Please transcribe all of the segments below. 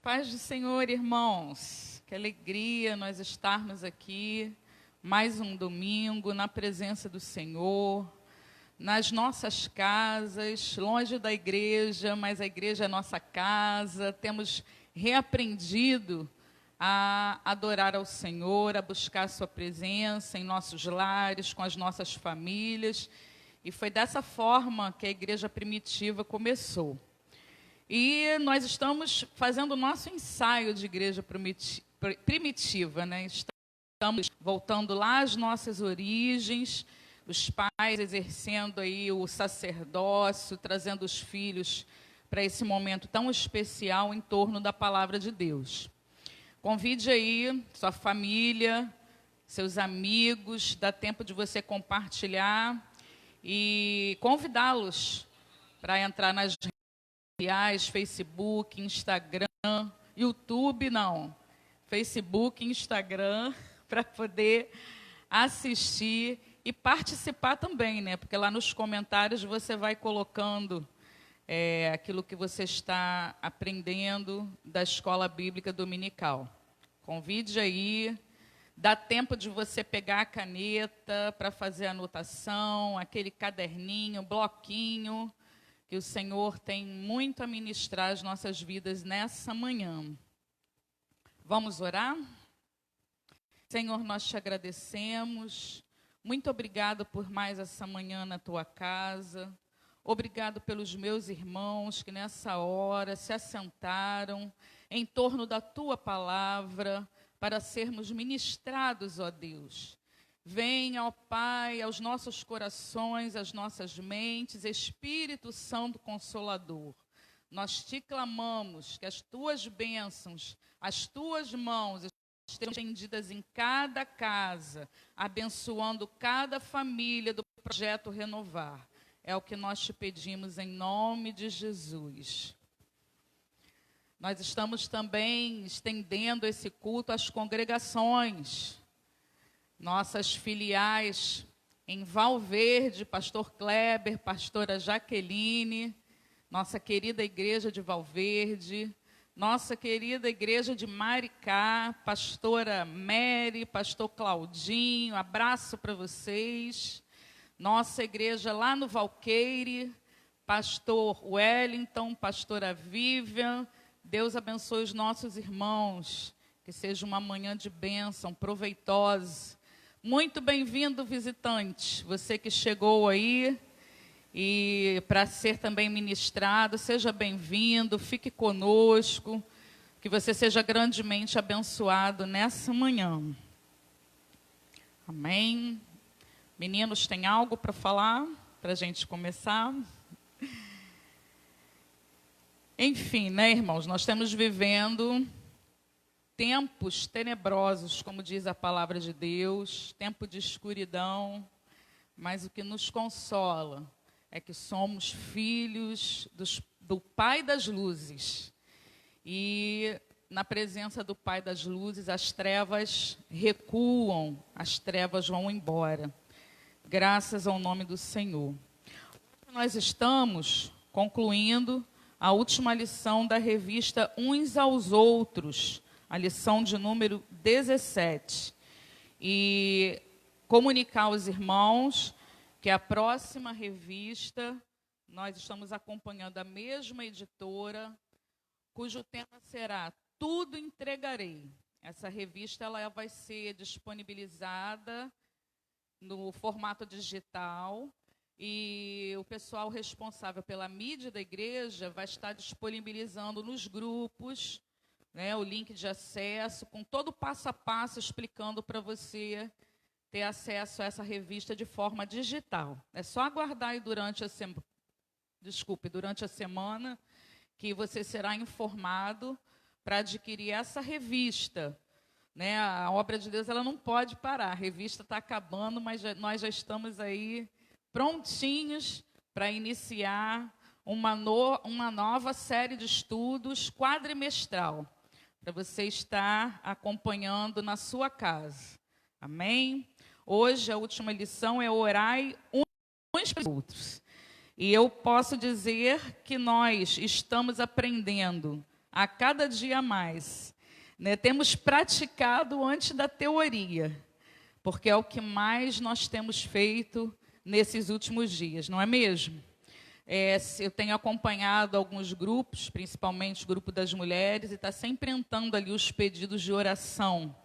Paz do Senhor, irmãos. Que alegria nós estarmos aqui, mais um domingo, na presença do Senhor, nas nossas casas, longe da igreja, mas a igreja é nossa casa. Temos reaprendido a adorar ao Senhor, a buscar a sua presença em nossos lares, com as nossas famílias. E foi dessa forma que a igreja primitiva começou. E nós estamos fazendo o nosso ensaio de igreja primitiva, né? Estamos voltando lá às nossas origens, os pais exercendo aí o sacerdócio, trazendo os filhos para esse momento tão especial em torno da palavra de Deus. Convide aí sua família, seus amigos, dá tempo de você compartilhar e convidá-los para entrar nas redes sociais, Facebook, Instagram, YouTube não, Facebook, Instagram, para poder assistir e participar também, né? Porque lá nos comentários você vai colocando aquilo que você está aprendendo da escola bíblica dominical. Convide aí, dá tempo de você pegar a caneta para fazer a anotação, aquele caderninho, bloquinho, que o Senhor tem muito a ministrar às nossas vidas nessa manhã. Vamos orar? Senhor, nós te agradecemos. Muito obrigado por mais essa manhã na tua casa. Obrigado pelos meus irmãos que nessa hora se assentaram em torno da tua palavra para sermos ministrados, ó Deus. Venha, ó Pai, aos nossos corações, às nossas mentes, Espírito Santo Consolador. Nós te clamamos que as tuas bênçãos, as tuas mãos estejam estendidas em cada casa, abençoando cada família do Projeto Renovar. É o que nós te pedimos em nome de Jesus. Nós estamos também estendendo esse culto às congregações. Nossas filiais em Valverde, pastor Kleber, pastora Jaqueline, nossa querida igreja de Valverde, nossa querida igreja de Maricá, pastora Mary, pastor Claudinho, abraço para vocês. Nossa igreja lá no Valqueire, pastor Wellington, pastora Vivian, Deus abençoe os nossos irmãos, que seja uma manhã de bênção, proveitosa. Muito bem-vindo, visitante, você que chegou aí e para ser também ministrado, seja bem-vindo, fique conosco, que você seja grandemente abençoado nessa manhã. Amém. Meninos, tem algo para falar, para a gente começar? Enfim, né, irmãos, nós estamos vivendo tempos tenebrosos, como diz a palavra de Deus, tempo de escuridão, mas o que nos consola é que somos filhos do Pai das Luzes. E na presença do Pai das Luzes, as trevas recuam, as trevas vão embora. Graças ao nome do Senhor. Nós estamos concluindo a última lição da revista Uns aos Outros, a lição de número 17. E comunicar aos irmãos que a próxima revista, nós estamos acompanhando a mesma editora, cujo tema será Tudo Entregarei. Essa revista ela vai ser disponibilizada no formato digital e o pessoal responsável pela mídia da igreja vai estar disponibilizando nos grupos, né, o link de acesso, com todo o passo a passo explicando para você ter acesso a essa revista de forma digital. É só aguardar aí durante a semana que você será informado para adquirir essa revista. Né, a obra de Deus ela não pode parar, a revista está acabando, mas nós já estamos aí prontinhos para iniciar uma nova série de estudos quadrimestral, para você estar acompanhando na sua casa. Amém? Hoje a última lição é orai uns pelos outros. E eu posso dizer que nós estamos aprendendo a cada dia mais, né? Temos praticado antes da teoria, porque é o que mais nós temos feito nesses últimos dias, não é mesmo? Eu tenho acompanhado alguns grupos, principalmente o grupo das mulheres, e está sempre entrando ali os pedidos de oração.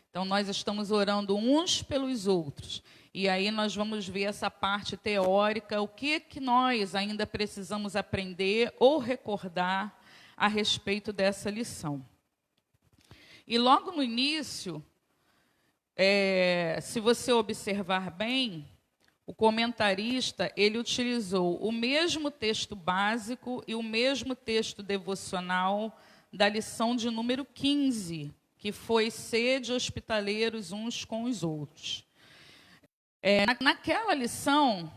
Então, nós estamos orando uns pelos outros. E aí nós vamos ver essa parte teórica, o que nós ainda precisamos aprender ou recordar a respeito dessa lição. E logo no início, se você observar bem, o comentarista, ele utilizou o mesmo texto básico e o mesmo texto devocional da lição de número 15, que foi sede hospitaleiros uns com os outros. Naquela lição,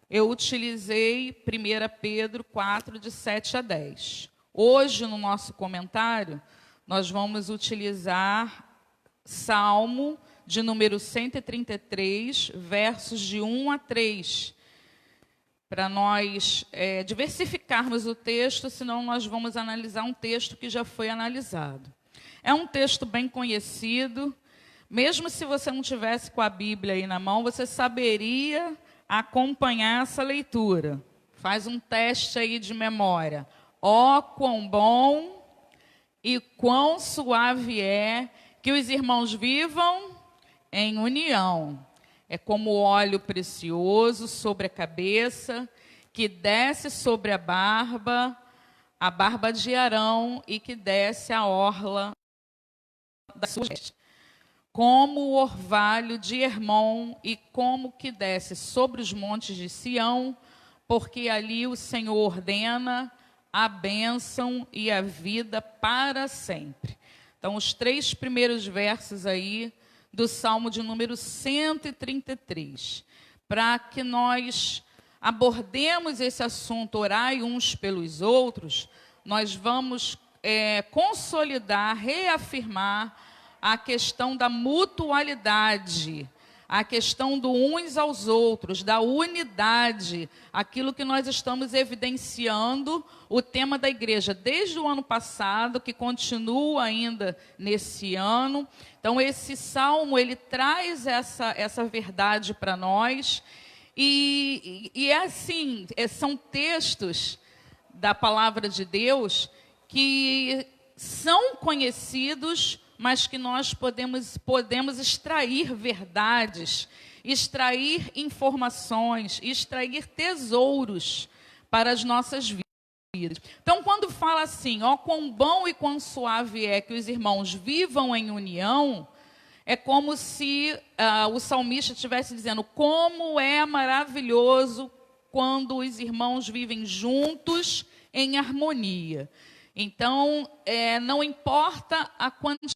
eu utilizei 1 Pedro 4, de 7 a 10. Hoje, no nosso comentário, nós vamos utilizar Salmo de número 133, versos de 1 a 3, para nós diversificarmos o texto, senão nós vamos analisar um texto que já foi analisado. É um texto bem conhecido, mesmo se você não tivesse com a Bíblia aí na mão, você saberia acompanhar essa leitura. Faz um teste aí de memória. Ó, quão bom e quão suave é que os irmãos vivam em união. É como óleo precioso sobre a cabeça, que desce sobre a barba de Arão, e que desce a orla da sua veste. Como o orvalho de Hermon, e como que desce sobre os montes de Sião, porque ali o Senhor ordena a bênção e a vida para sempre. Então, os 3 primeiros versos aí do Salmo de número 133. Para que nós abordemos esse assunto, orai uns pelos outros, nós vamos consolidar, reafirmar a questão da mutualidade, a questão do uns aos outros, da unidade, aquilo que nós estamos evidenciando, o tema da igreja desde o ano passado, que continua ainda nesse ano. Então, esse salmo, ele traz essa verdade para nós, e é assim, são textos da palavra de Deus que são conhecidos, mas que nós podemos extrair verdades, extrair informações, extrair tesouros para as nossas vidas. Então, quando fala assim, ó, quão bom e quão suave é que os irmãos vivam em união, é como se o salmista estivesse dizendo, como é maravilhoso quando os irmãos vivem juntos em harmonia. Então, não importa a quantidade,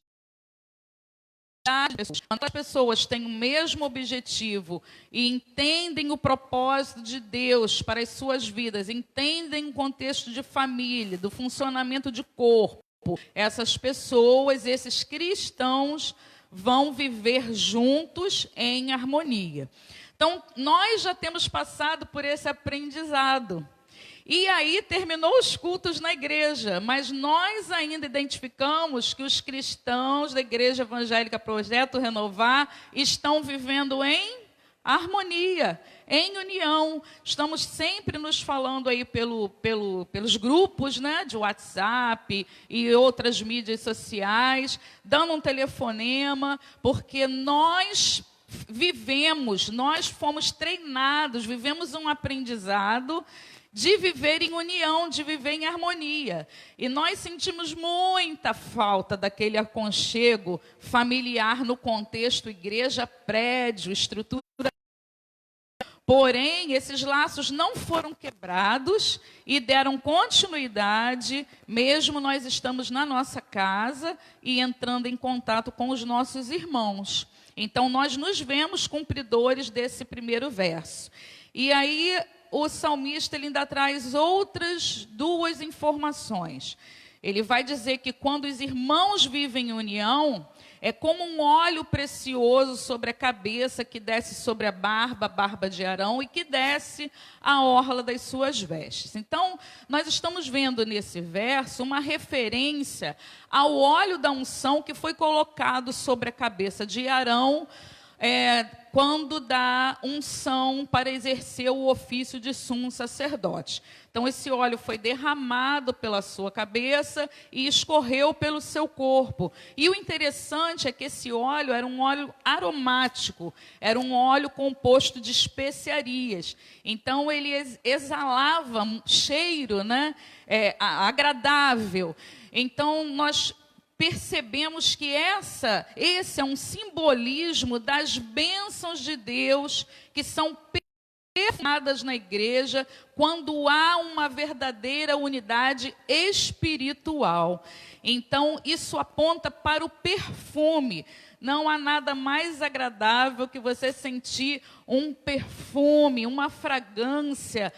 quando as pessoas têm o mesmo objetivo e entendem o propósito de Deus para as suas vidas, entendem o contexto de família, do funcionamento de corpo, essas pessoas, esses cristãos, vão viver juntos em harmonia. Então, nós já temos passado por esse aprendizado. E aí terminou os cultos na igreja, mas nós ainda identificamos que os cristãos da Igreja Evangélica Projeto Renovar estão vivendo em harmonia, em união. Estamos sempre nos falando aí pelos grupos, né, de WhatsApp e outras mídias sociais, dando um telefonema, porque nós fomos treinados, vivemos um aprendizado de viver em união, de viver em harmonia. E nós sentimos muita falta daquele aconchego familiar no contexto igreja, prédio, estrutura. Porém, esses laços não foram quebrados e deram continuidade, mesmo nós estamos na nossa casa e entrando em contato com os nossos irmãos. Então, nós nos vemos cumpridores desse primeiro verso. E aí, o salmista ele ainda traz outras 2 informações. Ele vai dizer que quando os irmãos vivem em união, é como um óleo precioso sobre a cabeça que desce sobre a barba de Arão, e que desce a orla das suas vestes. Então, nós estamos vendo nesse verso uma referência ao óleo da unção que foi colocado sobre a cabeça de Arão, quando dá unção para exercer o ofício de sumo sacerdote. Então, esse óleo foi derramado pela sua cabeça e escorreu pelo seu corpo. E o interessante é que esse óleo era um óleo aromático, era um óleo composto de especiarias. Então, ele exalava um cheiro, né, agradável. Então, nós percebemos que esse é um simbolismo das bênçãos de Deus que são perfumadas na igreja quando há uma verdadeira unidade espiritual. Então, isso aponta para o perfume. Não há nada mais agradável que você sentir um perfume, uma fragrância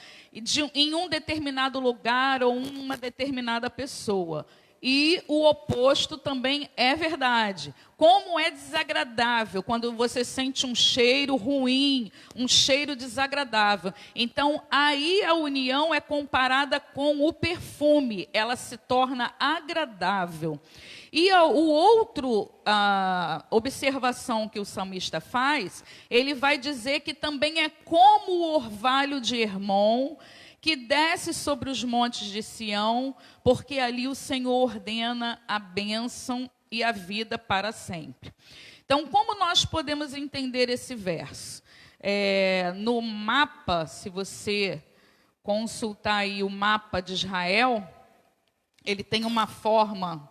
em um determinado lugar ou uma determinada pessoa. E o oposto também é verdade. Como é desagradável quando você sente um cheiro ruim, um cheiro desagradável. Então, aí a união é comparada com o perfume. Ela se torna agradável. E o outro observação que o salmista faz, ele vai dizer que também é como o orvalho de Hermon, que desce sobre os montes de Sião, porque ali o Senhor ordena a bênção e a vida para sempre. Então, como nós podemos entender esse verso? No mapa, se você consultar aí o mapa de Israel, ele tem uma forma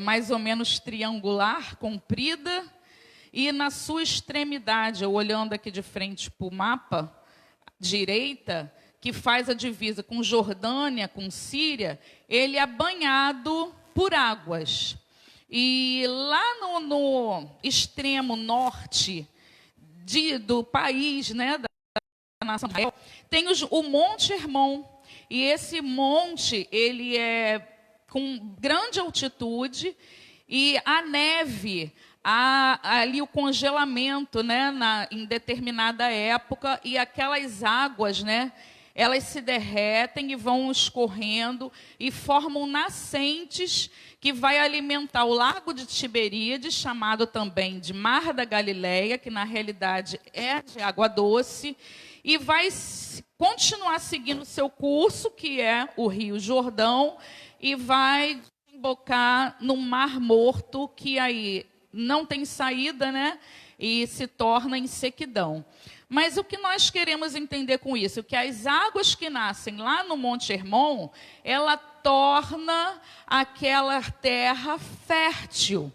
mais ou menos triangular, comprida, e na sua extremidade, eu olhando aqui de frente para o mapa, direita, que faz a divisa com Jordânia, com Síria, ele é banhado por águas. E lá no extremo norte do país, né, da nação de Israel, tem o Monte Hermon. E esse monte, ele é com grande altitude, e a neve, ali o congelamento, né, em determinada época, e aquelas águas, né, elas se derretem e vão escorrendo e formam nascentes que vai alimentar o lago de Tiberíades, chamado também de Mar da Galileia, que na realidade é de água doce, e vai continuar seguindo seu curso, que é o Rio Jordão, e vai desembocar no Mar Morto, que aí não tem saída, né? E se torna em sequidão. Mas o que nós queremos entender com isso? Que as águas que nascem lá no Monte Hermon, ela torna aquela terra fértil.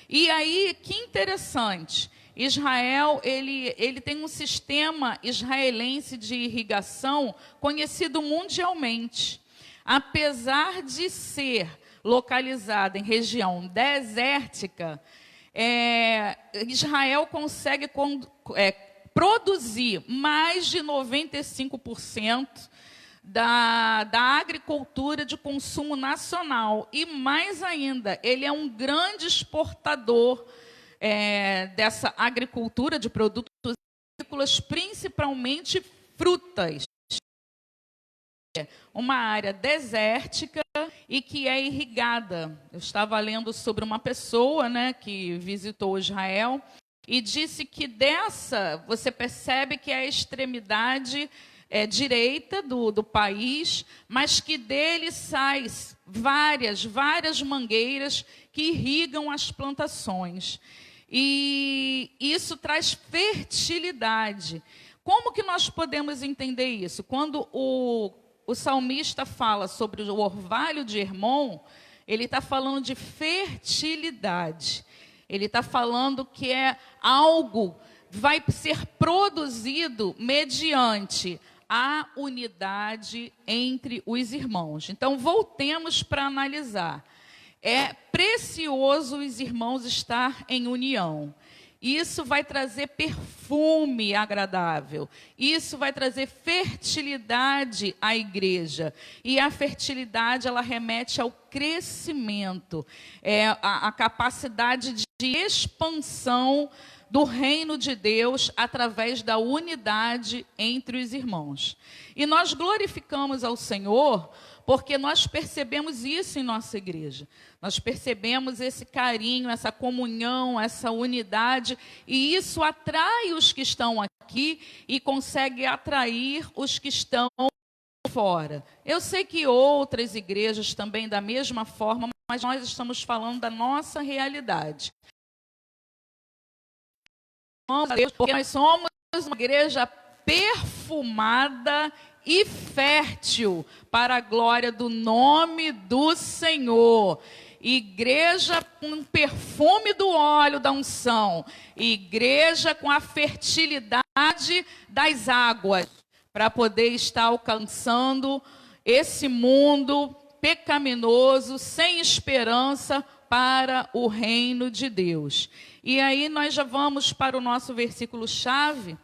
E aí, que interessante, Israel, ele tem um sistema israelense de irrigação conhecido mundialmente. Apesar de ser localizada em região desértica, Israel consegue produzir mais de 95% da agricultura de consumo nacional. E mais ainda, ele é um grande exportador dessa agricultura de produtos agrícolas, principalmente frutas. Uma área desértica e que é irrigada. Eu estava lendo sobre uma pessoa, né, que visitou Israel, e disse que você percebe que é a extremidade direita do país, mas que dele saem várias mangueiras que irrigam as plantações. E isso traz fertilidade. Como que nós podemos entender isso? Quando o salmista fala sobre o orvalho de Hermon, ele está falando de fertilidade. Ele está falando que é algo vai ser produzido mediante a unidade entre os irmãos. Então, voltemos para analisar. É precioso os irmãos estar em união. Isso vai trazer perfume agradável. Isso vai trazer fertilidade à igreja. E a fertilidade, ela remete ao crescimento, a capacidade de expansão do reino de Deus através da unidade entre os irmãos. E nós glorificamos ao Senhor porque nós percebemos isso em nossa igreja. Nós percebemos esse carinho, essa comunhão, essa unidade, e isso atrai os que estão aqui e consegue atrair os que estão fora. Eu sei que outras igrejas também da mesma forma, mas nós estamos falando da nossa realidade. Porque nós somos uma igreja perfumada e fértil para a glória do nome do Senhor. Igreja com perfume do óleo da unção. Igreja com a fertilidade das águas, para poder estar alcançando esse mundo pecaminoso, sem esperança, para o reino de Deus. E aí nós já vamos para o nosso versículo-chave,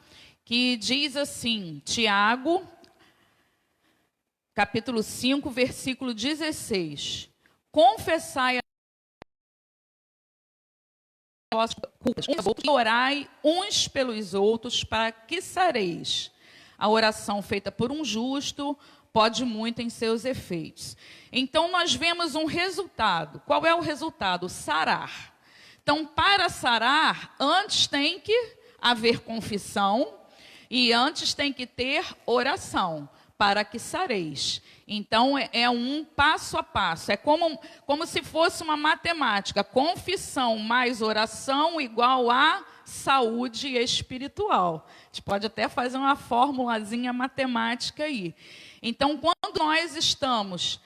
que diz assim, Tiago, capítulo 5, versículo 16. Confessai as culpas, orai uns pelos outros para que sareis. A oração feita por um justo pode muito em seus efeitos. Então, nós vemos um resultado. Qual é o resultado? Sarar. Então, para sarar, antes tem que haver confissão e antes tem que ter oração, para que sareis. Então, é um passo a passo. É como se fosse uma matemática. Confissão mais oração igual a saúde espiritual. A gente pode até fazer uma formulazinha matemática aí. Então, quando nós estamos,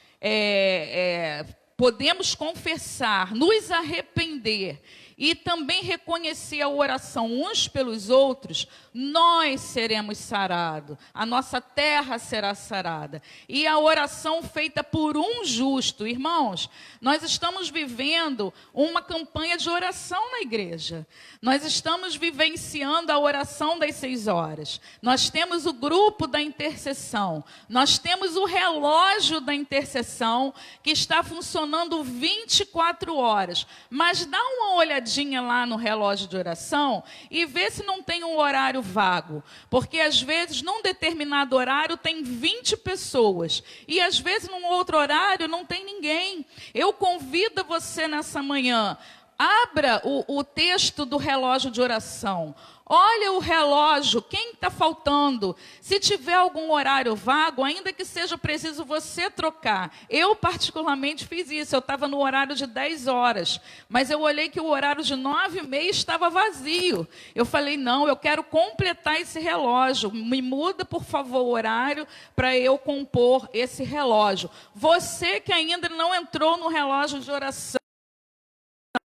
podemos confessar, nos arrepender e também reconhecer a oração uns pelos outros, nós seremos sarados, a nossa terra será sarada. E a oração feita por um justo, irmãos, nós estamos vivendo uma campanha de oração na igreja. Nós estamos vivenciando a oração das 6 horas. Nós temos o grupo da intercessão. Nós temos o relógio da intercessão que está funcionando 24 horas. Mas dá uma olhadinha lá no relógio de oração e vê se não tem um horário vago. Porque às vezes num determinado horário tem 20 pessoas. E às vezes num outro horário não tem ninguém. Eu convido você nessa manhã, abra o texto do relógio de oração. Olha o relógio, quem está faltando? Se tiver algum horário vago, ainda que seja preciso você trocar. Eu particularmente fiz isso, eu estava no horário de 10 horas, mas eu olhei que o horário de 9h30 estava vazio. Eu falei, não, eu quero completar esse relógio, me muda por favor o horário para eu compor esse relógio. Você que ainda não entrou no relógio de oração,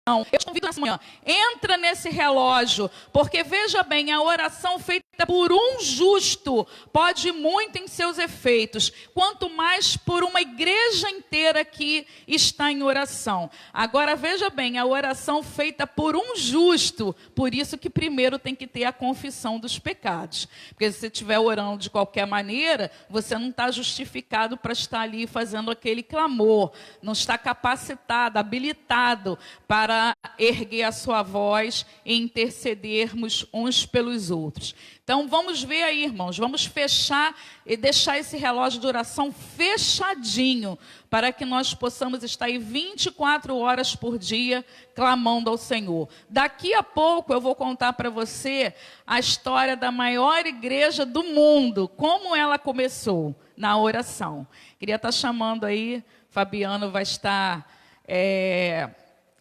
eu te convido nessa manhã, entra nesse relógio, porque veja bem, a oração feita por um justo pode muito em seus efeitos, quanto mais por uma igreja inteira que está em oração. Agora veja bem, a oração feita por um justo, por isso que primeiro tem que ter a confissão dos pecados, porque se você estiver orando de qualquer maneira, você não está justificado para estar ali fazendo aquele clamor, não está capacitado, habilitado para erguer a sua voz e intercedermos uns pelos outros. Então vamos ver aí, irmãos, vamos fechar e deixar esse relógio de oração fechadinho, para que nós possamos estar aí 24 horas por dia clamando ao Senhor. Daqui a pouco eu vou contar para você a história da maior igreja do mundo, como ela começou na oração. Queria estar chamando aí, Fabiano vai estar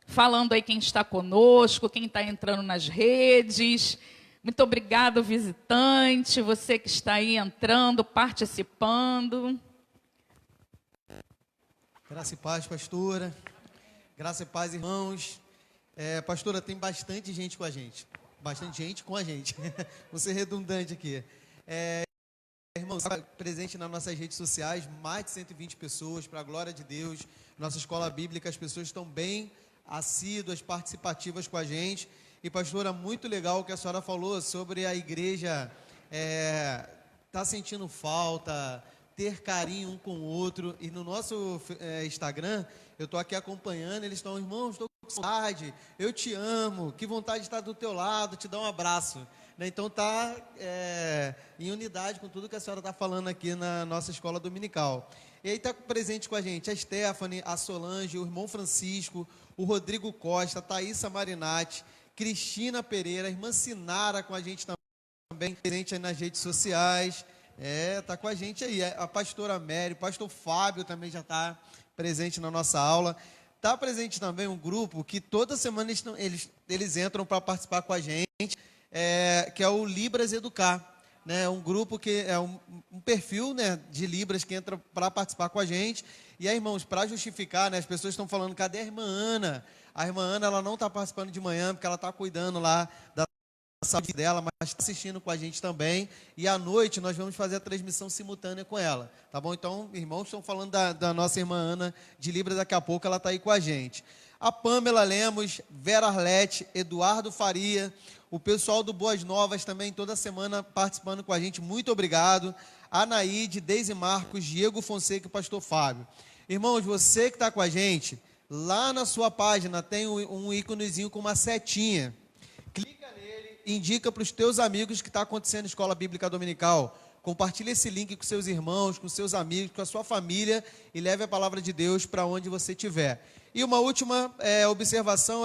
falando aí quem está conosco, quem está entrando nas redes. Muito obrigado, visitante, você que está aí entrando, participando. Graça e paz, pastora. Graça e paz, irmãos. Pastora, tem bastante gente com a gente. Bastante gente com a gente. Vou ser redundante aqui. Irmãos, presente nas nossas redes sociais, mais de 120 pessoas, para a glória de Deus. Nossa escola bíblica, as pessoas estão bem assíduas, participativas com a gente. E, pastora, muito legal o que a senhora falou sobre a igreja tá sentindo falta, ter carinho um com o outro. E no nosso Instagram, eu estou aqui acompanhando, eles estão, irmãos, estou com saudade, eu te amo, que vontade de estar do teu lado, te dar um abraço. Né? Então tá em unidade com tudo que a senhora está falando aqui na nossa escola dominical. E aí está presente com a gente a Stephanie, a Solange, o irmão Francisco, o Rodrigo Costa, a Thaísa Marinatti, Cristina Pereira, a irmã Sinara com a gente também, presente aí nas redes sociais. Tá com a gente aí. A pastora Mary, o pastor Fábio também já está presente na nossa aula. Está presente também um grupo que toda semana eles entram para participar com a gente, que é o Libras Educar. Né, um grupo que é um perfil, né, de Libras que entra para participar com a gente. E aí, irmãos, para justificar, né, as pessoas estão falando, cadê a irmã Ana? A irmã Ana, ela não está participando de manhã, porque ela está cuidando lá da saúde dela, mas está assistindo com a gente também. E à noite nós vamos fazer a transmissão simultânea com ela. Tá bom? Então, irmãos, estão falando da nossa irmã Ana de Libras, daqui a pouco ela está aí com a gente. A Pamela Lemos, Vera Arlete, Eduardo Faria, o pessoal do Boas Novas também, toda semana participando com a gente, muito obrigado. Anaíde, Deise Marcos, Diego Fonseca e Pastor Fábio. Irmãos, você que está com a gente, lá na sua página tem um íconezinho com uma setinha. Clica nele, indica para os teus amigos que está acontecendo na Escola Bíblica Dominical. Compartilhe esse link com seus irmãos, com seus amigos, com a sua família e leve a palavra de Deus para onde você estiver. E uma última observação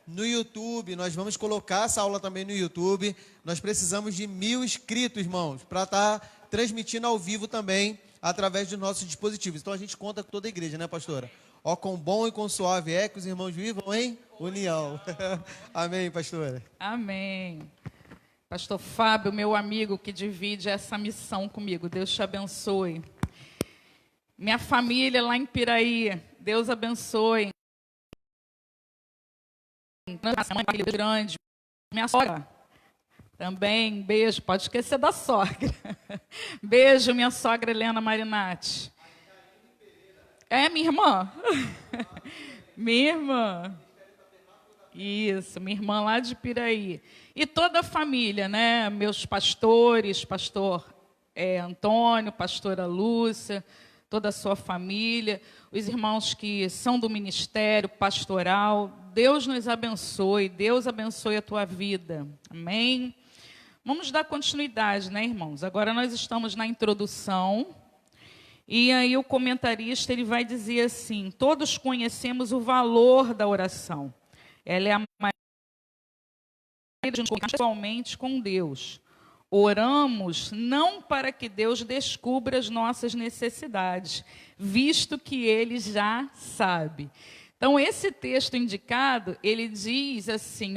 no YouTube, nós vamos colocar essa aula também no YouTube. Nós precisamos de 1000 inscritos, irmãos, para estar transmitindo ao vivo também, através dos nossos dispositivos. Então a gente conta com toda a igreja, né, pastora? Ó, com bom e com suave que os irmãos vivam em união. Amém, pastora? Amém. Pastor Fábio, meu amigo que divide essa missão comigo, Deus te abençoe. Minha família lá em Piraí, Deus abençoe. Grande. Minha sogra também, beijo, pode esquecer da sogra. Beijo, minha sogra Helena Marinatti. Minha irmã. Minha irmã. Isso, minha irmã lá de Piraí. E toda a família, né? Meus pastores, pastor Antônio, pastora Lúcia, toda a sua família, os irmãos que são do ministério pastoral. Deus nos abençoe, Deus abençoe a tua vida. Amém? Vamos dar continuidade, né, irmãos? Agora nós estamos na introdução. E aí o comentarista ele vai dizer assim: todos conhecemos o valor da oração. Ela é a maneira de nos comunicar pessoalmente com Deus. Oramos não para que Deus descubra as nossas necessidades, visto que Ele já sabe. Então, esse texto indicado, ele diz assim,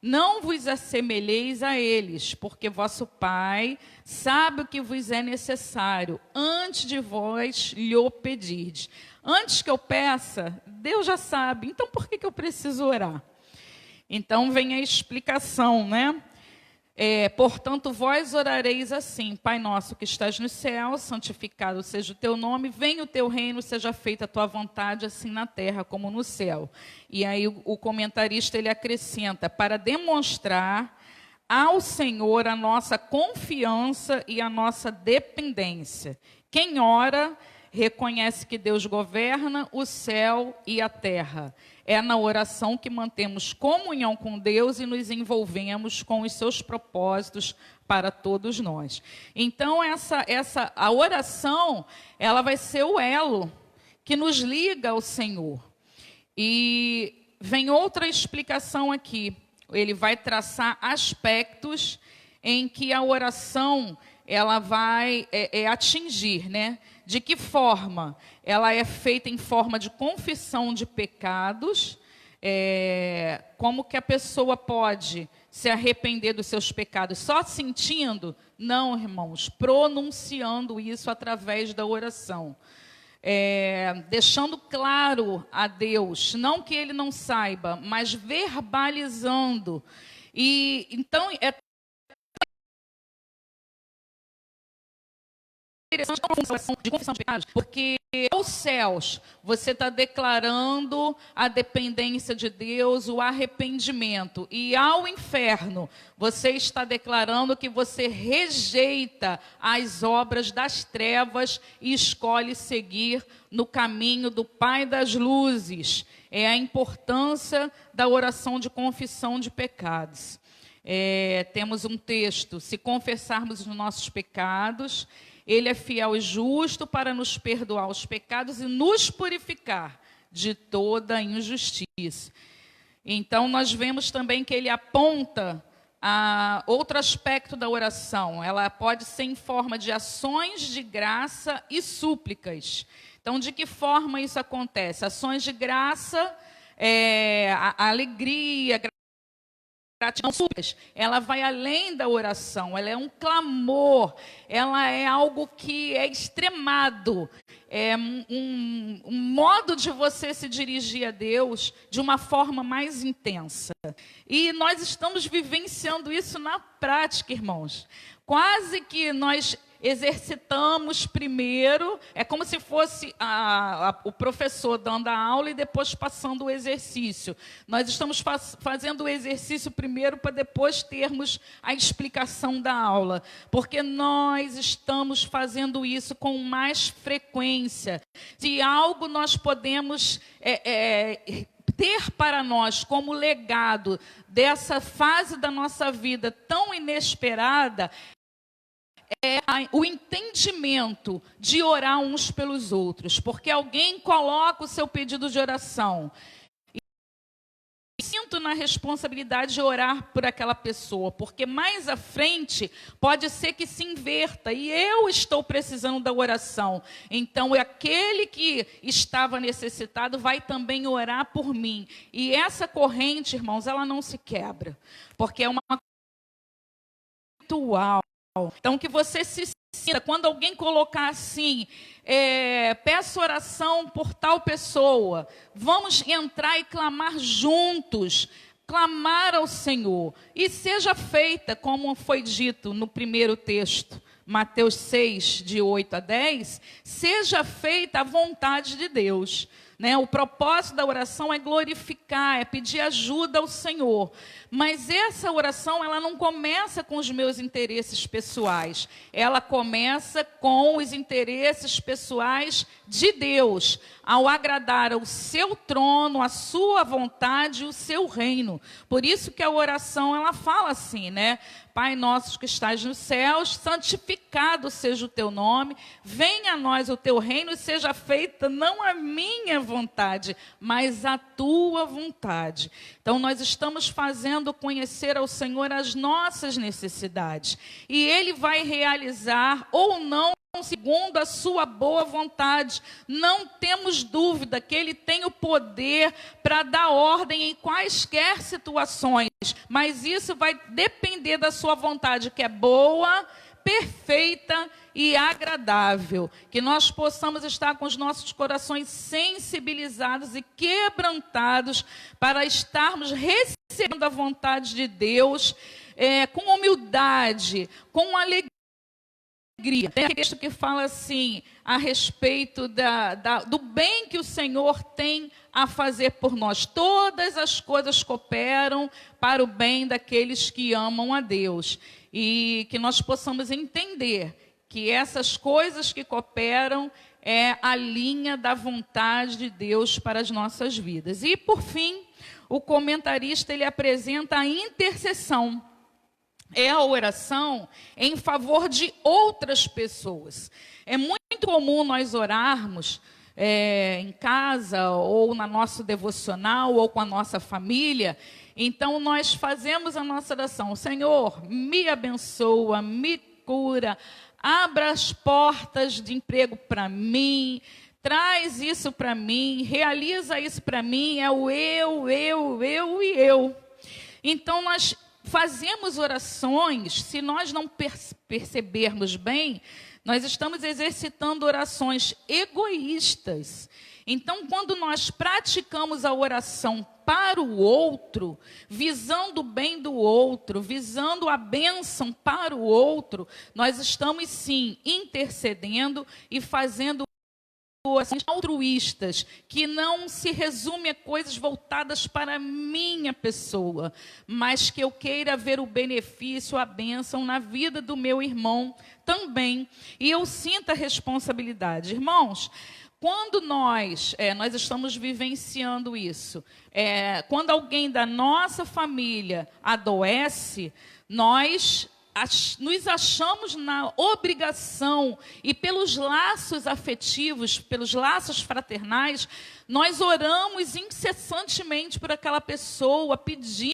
não vos assemelheis a eles, porque vosso Pai sabe o que vos é necessário, antes de vós lhe o pedirdes. Antes que eu peça, Deus já sabe, então por que eu preciso orar? Então vem a explicação, né? Portanto, vós orareis assim: Pai nosso que estás no céu, santificado seja o teu nome, venha o teu reino, seja feita a tua vontade, assim na terra como no céu. E aí o comentarista ele acrescenta: para demonstrar ao Senhor a nossa confiança e a nossa dependência. Quem ora reconhece que Deus governa o céu e a terra. É na oração que mantemos comunhão com Deus e nos envolvemos com os seus propósitos para todos nós. Então, a oração, ela vai ser o elo que nos liga ao Senhor. E vem outra explicação aqui. Ele vai traçar aspectos em que a oração ela vai atingir, né? De que forma? Ela é feita em forma de confissão de pecados. Como que a pessoa pode se arrepender dos seus pecados? Só sentindo? Não, irmãos, pronunciando isso através da oração. Deixando claro a Deus, não que Ele não saiba, mas verbalizando. E então interessante a função de confissão de pecados, porque aos céus você está declarando a dependência de Deus, o arrependimento, e ao inferno você está declarando que você rejeita as obras das trevas e escolhe seguir no caminho do Pai das luzes. É a importância da oração de confissão de pecados. Temos um texto: se confessarmos os nossos pecados, Ele é fiel e justo para nos perdoar os pecados e nos purificar de toda injustiça. Então, nós vemos também que ele aponta a outro aspecto da oração. Ela pode ser em forma de ações de graça e súplicas. Então, de que forma isso acontece? Ações de graça, a alegria, gratidão, súplicas, ela vai além da oração, ela é um clamor, ela é algo que é extremado, é um modo de você se dirigir a Deus de uma forma mais intensa. E nós estamos vivenciando isso na prática, irmãos. Quase que nós exercitamos primeiro, é como se fosse o professor dando a aula e depois passando o exercício. Nós estamos fazendo o exercício primeiro para depois termos a explicação da aula, porque nós estamos fazendo isso com mais frequência. Se algo nós podemos ter para nós como legado dessa fase da nossa vida tão inesperada, o entendimento de orar uns pelos outros, porque alguém coloca o seu pedido de oração e sinto na responsabilidade de orar por aquela pessoa, porque mais à frente pode ser que se inverta e eu estou precisando da oração, então aquele que estava necessitado vai também orar por mim, e essa corrente, irmãos, ela não se quebra, porque é uma ritual. Então, que você se sinta, quando alguém colocar assim, peço oração por tal pessoa, vamos entrar e clamar juntos, clamar ao Senhor, e seja feita, como foi dito no primeiro texto, Mateus 6, de 8 a 10, seja feita a vontade de Deus. O propósito da oração é glorificar, é pedir ajuda ao Senhor. Mas essa oração, ela não começa com os meus interesses pessoais. Ela começa com os interesses pessoais de Deus, ao agradar ao seu trono, a sua vontade e o seu reino. Por isso que a oração, ela fala assim, Pai nosso que estás nos céus, santificado seja o teu nome, venha a nós o teu reino e seja feita não a minha vontade, mas a tua vontade. Então nós estamos fazendo conhecer ao Senhor as nossas necessidades, e Ele vai realizar ou não segundo a sua boa vontade. Não temos dúvida que Ele tem o poder para dar ordem em quaisquer situações, mas isso vai depender da sua vontade, que é boa, perfeita e agradável. Que nós possamos estar com os nossos corações sensibilizados e quebrantados para estarmos recebendo a vontade de Deus com humildade, com alegria. Tem um texto que fala assim, a respeito do bem que o Senhor tem a fazer por nós. Todas as coisas cooperam para o bem daqueles que amam a Deus. E que nós possamos entender que essas coisas que cooperam é a linha da vontade de Deus para as nossas vidas. E, por fim, o comentarista ele apresenta a intercessão. É a oração em favor de outras pessoas. É muito comum nós orarmos em casa, ou na nosso devocional, ou com a nossa família. Então, nós fazemos a nossa oração. Senhor, me abençoa, me cura, abra as portas de emprego para mim, traz isso para mim, realiza isso para mim, é o eu e eu. Então, nós fazemos orações, se nós não percebermos bem, nós estamos exercitando orações egoístas. Então, quando nós praticamos a oração para o outro, visando o bem do outro, visando a bênção para o outro, nós estamos sim intercedendo e fazendo orações altruístas, que não se resume a coisas voltadas para a minha pessoa, mas que eu queira ver o benefício, a bênção na vida do meu irmão também. E eu sinto a responsabilidade. Irmãos, quando nós estamos vivenciando isso, quando alguém da nossa família adoece, nós nos achamos na obrigação, e pelos laços afetivos, pelos laços fraternais, nós oramos incessantemente por aquela pessoa, pedimos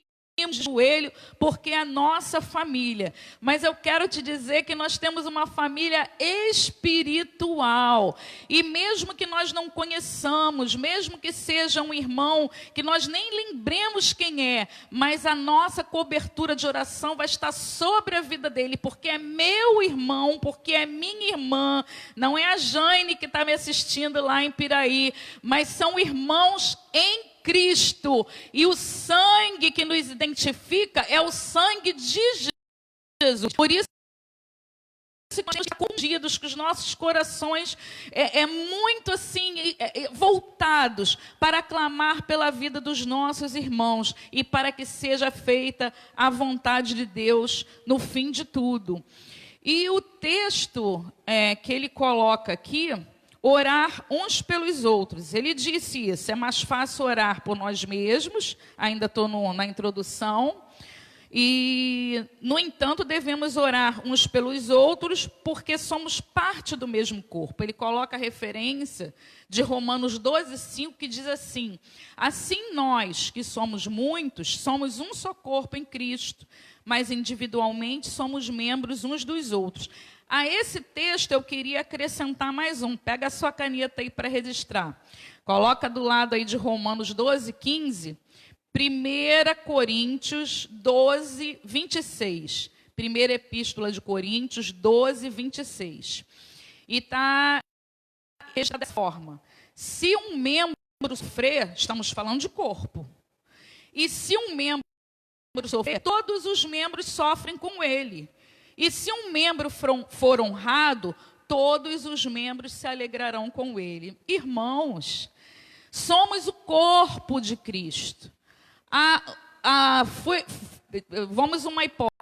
de joelho, porque é a nossa família. Mas eu quero te dizer que nós temos uma família espiritual. E mesmo que nós não conheçamos, mesmo que seja um irmão, que nós nem lembremos quem é, mas a nossa cobertura de oração vai estar sobre a vida dele, porque é meu irmão, porque é minha irmã. Não é a Jane que está me assistindo lá em Piraí, mas são irmãos em Cristo, e o sangue que nos identifica é o sangue de Jesus. Por isso, escondidos, que os nossos corações muito assim voltados para clamar pela vida dos nossos irmãos e para que seja feita a vontade de Deus no fim de tudo. E o texto que ele coloca aqui, orar uns pelos outros. Ele disse isso, é mais fácil orar por nós mesmos, ainda estou na introdução, e, no entanto, devemos orar uns pelos outros, porque somos parte do mesmo corpo. Ele coloca a referência de Romanos 12:5, que diz assim: assim nós, que somos muitos, somos um só corpo em Cristo, mas individualmente somos membros uns dos outros. A esse texto eu queria acrescentar mais um. Pega a sua caneta aí para registrar. Coloca do lado aí de Romanos 12:15, 1 Coríntios 12:26. Primeira Epístola de Coríntios 12:26. E está dessa forma: se um membro sofrer, estamos falando de corpo, e se um membro sofrer, todos os membros sofrem com ele. E se um membro for honrado, todos os membros se alegrarão com ele. Irmãos, somos o corpo de Cristo. Vamos uma hipótese.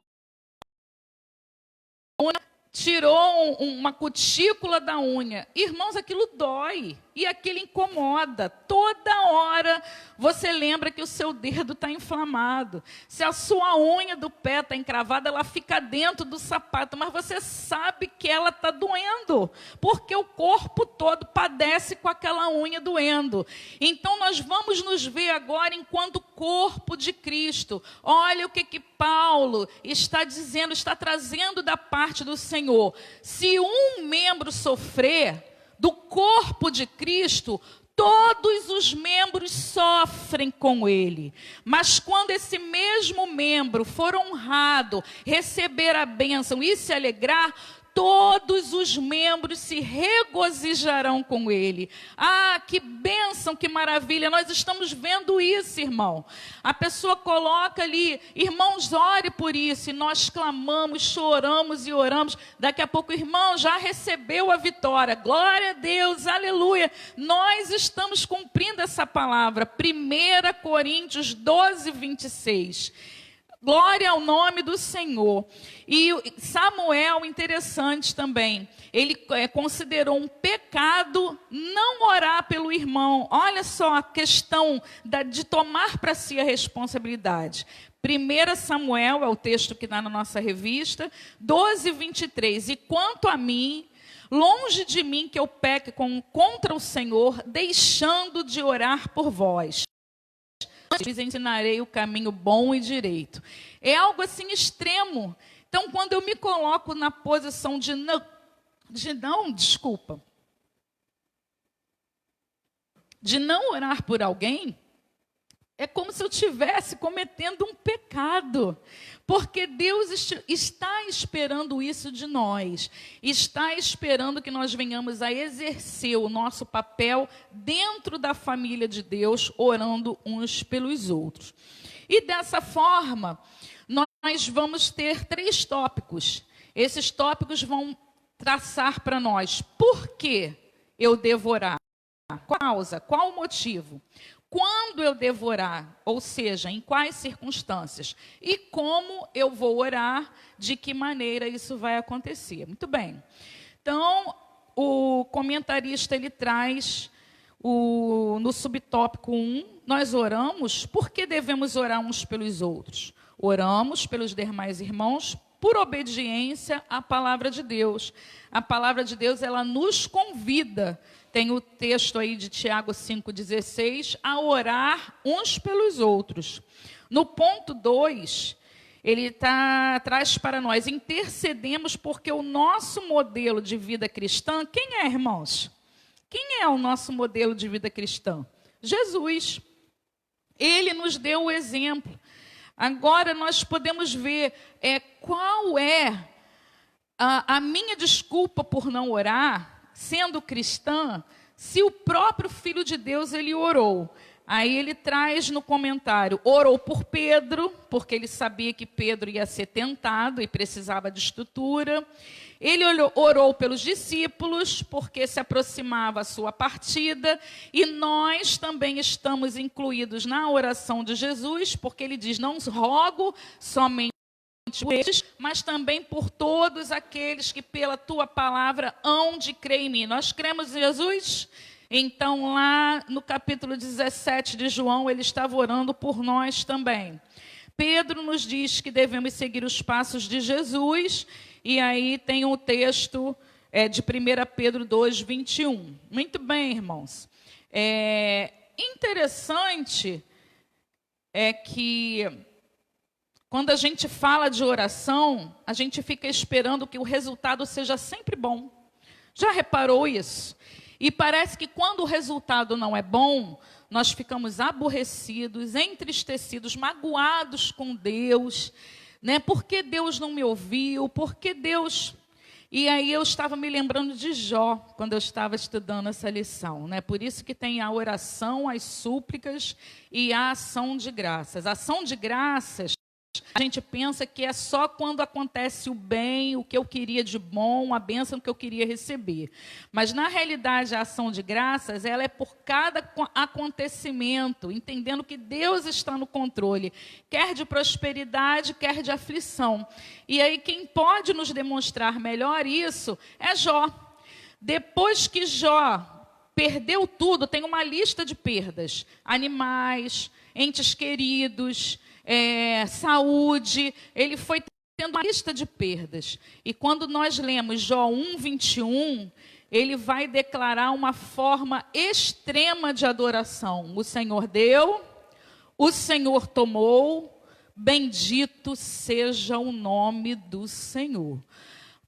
Tirou uma cutícula da unha. Irmãos, aquilo dói e aquilo incomoda. Toda hora você lembra que o seu dedo está inflamado. Se a sua unha do pé está encravada, ela fica dentro do sapato, mas você sabe que ela está doendo, porque o corpo todo padece com aquela unha doendo. Então nós vamos nos ver agora enquanto corpo de Cristo. Olha o que Paulo está dizendo, está trazendo da parte do Senhor. Se um membro sofrer do corpo de Cristo, todos os membros sofrem com ele. Mas quando esse mesmo membro for honrado, receber a bênção e se alegrar, todos os membros se regozijarão com ele. Ah, que bênção, que maravilha. Nós estamos vendo isso, irmão. A pessoa coloca ali: irmãos, ore por isso. E nós clamamos, choramos e oramos. Daqui a pouco o irmão já recebeu a vitória. Glória a Deus, aleluia. Nós estamos cumprindo essa palavra. 1 Coríntios 12:26. Glória ao nome do Senhor. E Samuel, interessante também, ele considerou um pecado não orar pelo irmão. Olha só a questão de tomar para si a responsabilidade. 1 Samuel, é o texto que está na nossa revista, 12:23. E quanto a mim, longe de mim que eu peque contra o Senhor, deixando de orar por vós. Lhes ensinarei o caminho bom e direito. É algo assim extremo. Então, quando eu me coloco na posição de não orar por alguém, é como se eu estivesse cometendo um pecado. pecado. Porque Deus está esperando isso de nós. Está esperando que nós venhamos a exercer o nosso papel dentro da família de Deus, orando uns pelos outros. E dessa forma, nós vamos ter 3 tópicos. Esses tópicos vão traçar para nós por que eu devo orar. Qual a causa? Qual o motivo? Quando eu devo orar, ou seja, em quais circunstâncias, e como eu vou orar, de que maneira isso vai acontecer. Muito bem. Então, o comentarista ele traz no subtópico 1, nós oramos, por que devemos orar uns pelos outros? Oramos pelos demais irmãos por obediência à palavra de Deus. A palavra de Deus, ela nos convida. Tem o texto aí de Tiago 5,16, a orar uns pelos outros. No ponto 2, ele traz para nós, intercedemos porque o nosso modelo de vida cristã, quem é, irmãos? Quem é o nosso modelo de vida cristã? Jesus. Ele nos deu o exemplo. Agora nós podemos ver qual é a minha desculpa por não orar, sendo cristã, se o próprio Filho de Deus ele orou. Aí ele traz no comentário, orou por Pedro, porque ele sabia que Pedro ia ser tentado e precisava de estrutura. Ele orou pelos discípulos, porque se aproximava a sua partida. E nós também estamos incluídos na oração de Jesus, porque ele diz, não rogo somente por eles, mas também por todos aqueles que pela tua palavra hão de crer em mim. Nós cremos em Jesus? Então lá no capítulo 17 de João, ele estava orando por nós também. Pedro nos diz que devemos seguir os passos de Jesus, e aí tem o texto de 1 Pedro 2, 21. Muito bem, irmãos. Interessante que quando a gente fala de oração, a gente fica esperando que o resultado seja sempre bom. Já reparou isso? E parece que quando o resultado não é bom, nós ficamos aborrecidos, entristecidos, magoados com Deus, né? Por que Deus não me ouviu? Por que Deus... E aí eu estava me lembrando de Jó, quando eu estava estudando essa lição, né? Por isso que tem a oração, as súplicas e a ação de graças. A ação de graças, a gente pensa que é só quando acontece o bem, o que eu queria de bom, a bênção que eu queria receber. Mas, na realidade, a ação de graças, ela é por cada acontecimento, entendendo que Deus está no controle, quer de prosperidade, quer de aflição. E aí, quem pode nos demonstrar melhor isso é Jó. Depois que Jó perdeu tudo, tem uma lista de perdas, animais, entes queridos, saúde, ele foi tendo uma lista de perdas. E quando nós lemos Jó 1, 21, ele vai declarar uma forma extrema de adoração. O Senhor deu, o Senhor tomou, bendito seja o nome do Senhor.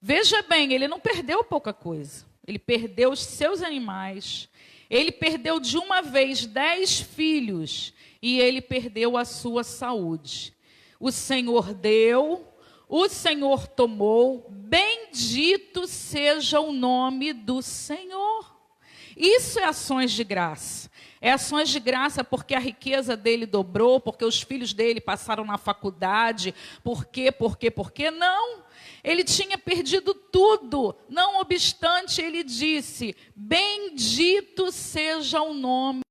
Veja bem, ele não perdeu pouca coisa. Ele perdeu os seus animais, ele perdeu de uma vez 10 filhos, e ele perdeu a sua saúde. O Senhor deu, o Senhor tomou, bendito seja o nome do Senhor. Isso é ações de graça. É ações de graça porque a riqueza dele dobrou, porque os filhos dele passaram na faculdade. Por quê? Não. Ele tinha perdido tudo. Não obstante, ele disse, bendito seja o nome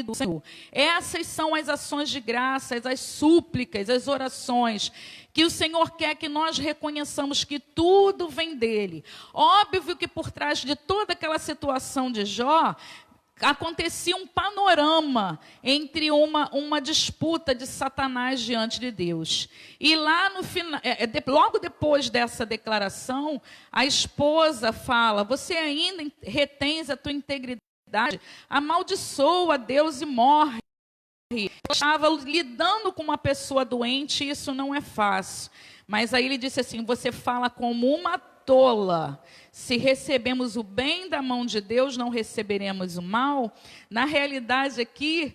do Senhor. Essas são as ações de graças, as súplicas, as orações, que o Senhor quer que nós reconheçamos que tudo vem dele. Óbvio que por trás de toda aquela situação de Jó, acontecia um panorama entre uma disputa de Satanás diante de Deus. E lá no final, logo depois dessa declaração, a esposa fala, você ainda retens a tua integridade, amaldiçoa Deus e morre. Eu estava lidando com uma pessoa doente e isso não é fácil. Mas aí ele disse assim, você fala como uma tola. se recebemos o bem da mão de Deus, não receberemos o mal. Na realidade aqui,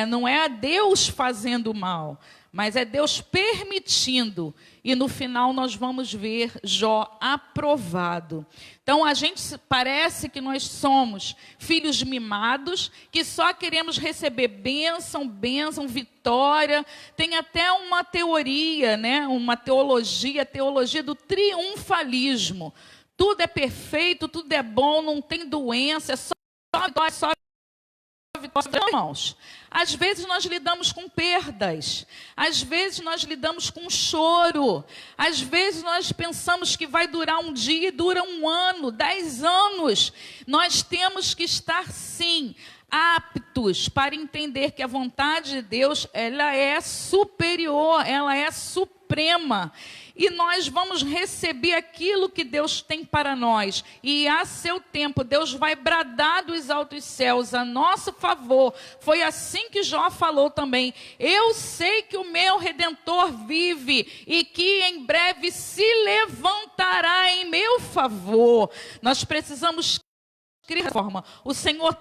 não é Deus fazendo o mal, mas é Deus permitindo. E no final nós vamos ver Jó aprovado. Então a gente parece que nós somos filhos mimados, que só queremos receber bênção, vitória. Tem até uma teoria, né? Uma teologia, a teologia do triunfalismo. Tudo é perfeito, tudo é bom, não tem doença, é só vitória, só vitória. Irmãos, às vezes nós lidamos com perdas, às vezes nós lidamos com choro, às vezes nós pensamos que vai durar um dia e dura 1 ano, 10 anos. Nós temos que estar, sim, aptos para entender que a vontade de Deus, ela é superior, ela é suprema. E nós vamos receber aquilo que Deus tem para nós. E a seu tempo, Deus vai bradar dos altos céus a nosso favor. Foi assim que Jó falou também. Eu sei que o meu Redentor vive e que em breve se levantará em meu favor. Nós precisamos crer dessa forma. O Senhor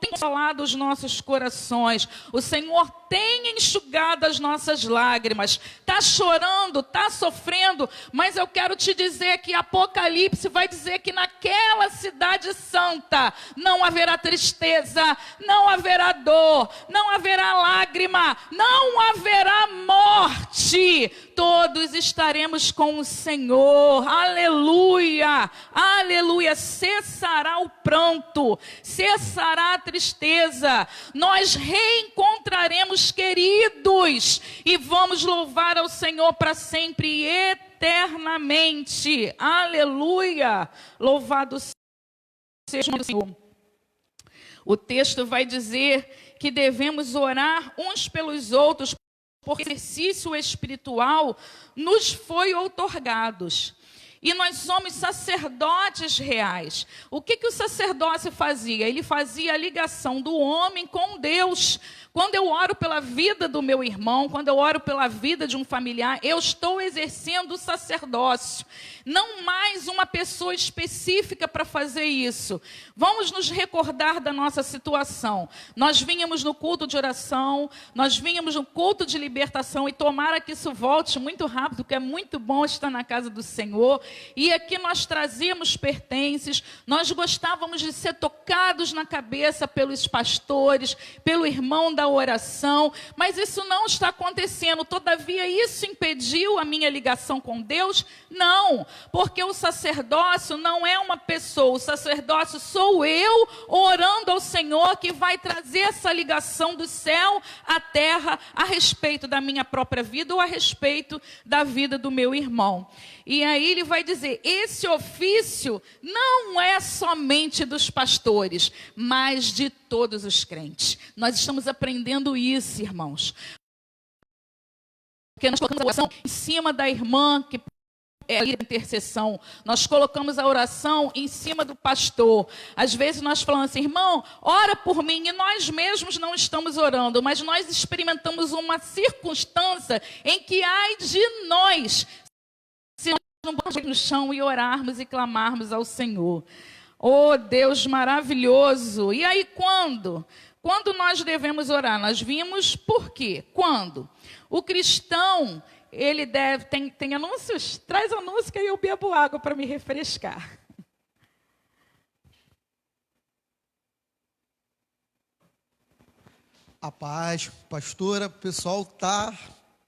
tem consolado os nossos corações, o Senhor tem enxugado as nossas lágrimas. Está chorando, está sofrendo, mas eu quero te dizer que Apocalipse vai dizer que naquela cidade santa não haverá tristeza, não haverá dor, não haverá lágrima, não haverá morte. Todos estaremos com o Senhor. Aleluia, aleluia. Cessará o pranto, cessará a tristeza. Nós reencontraremos queridos e vamos louvar ao Senhor para sempre e eternamente. Aleluia. Louvado seja o Senhor. O texto vai dizer que devemos orar uns pelos outros, porque o exercício espiritual nos foi outorgado. E nós somos sacerdotes reais. O que o sacerdócio fazia? Ele fazia a ligação do homem com Deus. Quando eu oro pela vida do meu irmão, quando eu oro pela vida de um familiar, eu estou exercendo o sacerdócio. Não mais uma pessoa específica para fazer isso. Vamos nos recordar da nossa situação. Nós vínhamos no culto de oração, nós vínhamos no culto de libertação, e tomara que isso volte muito rápido, porque é muito bom estar na casa do Senhor. E aqui nós trazíamos pertences, nós gostávamos de ser tocados na cabeça pelos pastores, pelo irmão da oração, mas isso não está acontecendo. Todavia, isso impediu a minha ligação com Deus? Não, porque o sacerdócio não é uma pessoa, o sacerdócio sou eu orando ao Senhor, que vai trazer essa ligação do céu à terra a respeito da minha própria vida ou a respeito da vida do meu irmão. E aí ele vai dizer, esse ofício não é somente dos pastores, mas de todos os crentes. Nós estamos aprendendo isso, irmãos. Porque nós colocamos a oração em cima da irmã que é a intercessão. Nós colocamos a oração em cima do pastor. Às vezes nós falamos assim, irmão, ora por mim, e nós mesmos não estamos orando, mas nós experimentamos uma circunstância em que, ai de nós, se nós não vamos no chão e orarmos e clamarmos ao Senhor. Oh, Deus maravilhoso! E aí quando? Quando nós devemos orar? Nós vimos por quê? Quando? O cristão, ele deve... Tem anúncios? Traz anúncio que aí eu bebo água para me refrescar. A paz, pastora, o pessoal está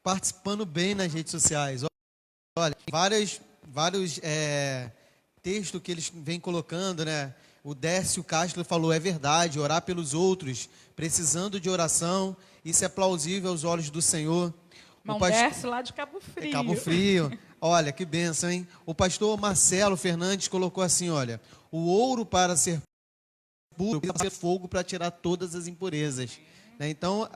participando bem nas redes sociais. Olha, vários textos que eles vêm colocando, né? O Décio Castro falou, é verdade, orar pelos outros, precisando de oração, isso é plausível aos olhos do Senhor. Irmão Décio lá de Cabo Frio. Cabo Frio. Olha, que bênção, hein? O pastor Marcelo Fernandes colocou assim, olha, o ouro para ser puro, precisa ser fogo para tirar todas as impurezas. Né? Então,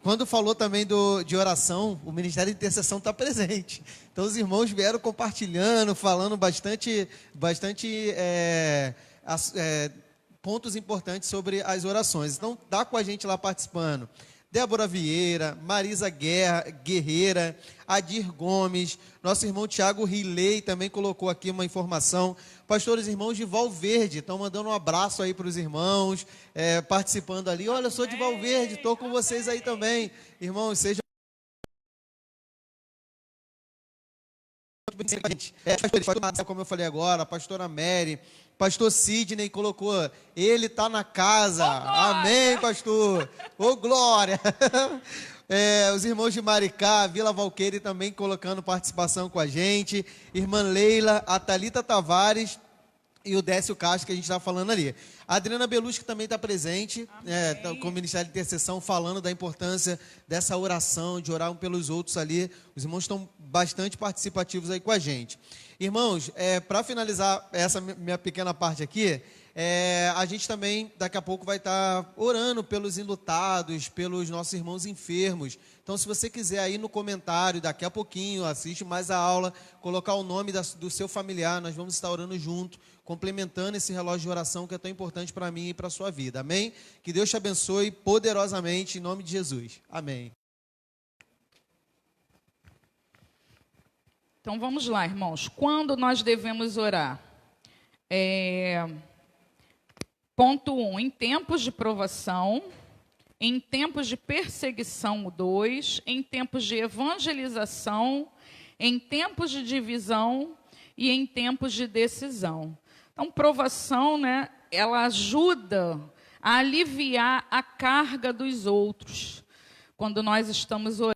quando falou também de oração, o Ministério de Intercessão está presente. Então, os irmãos vieram compartilhando, falando bastante pontos importantes sobre as orações. Então, está com a gente lá participando. Débora Vieira, Marisa Guerreira, Adir Gomes, nosso irmão Tiago Rilei também colocou aqui uma informação. Pastores, irmãos de Valverde, estão mandando um abraço aí para os irmãos, participando ali. Olha, eu sou de Valverde, estou com vocês aí também. Irmãos, sejam como eu falei agora, a pastora Mary, pastor Sidney colocou, ele está na casa. Amém, pastor. Ô, glória. Os irmãos de Maricá, Vila Valqueire também colocando participação com a gente. Irmã Leila, a Thalita Tavares e o Décio Castro, que a gente está falando ali. A Adriana Beluschi também está presente, com o Ministério de Intercessão, falando da importância dessa oração, de orar um pelos outros ali. Os irmãos estão bastante participativos aí com a gente. Irmãos, para finalizar essa minha pequena parte aqui, a gente também, daqui a pouco, vai estar orando pelos enlutados, pelos nossos irmãos enfermos. Então, se você quiser aí no comentário, daqui a pouquinho, assiste mais a aula, colocar o nome do seu familiar, nós vamos estar orando junto, complementando esse relógio de oração que é tão importante para mim e para a sua vida. Amém? Que Deus te abençoe poderosamente, em nome de Jesus. Amém. Então, vamos lá, irmãos. Quando nós devemos orar? Ponto 1, em tempos de provação, em tempos de perseguição, 2, em tempos de evangelização, em tempos de divisão e em tempos de decisão. Então, provação, né, ela ajuda a aliviar a carga dos outros. Quando nós estamos orando,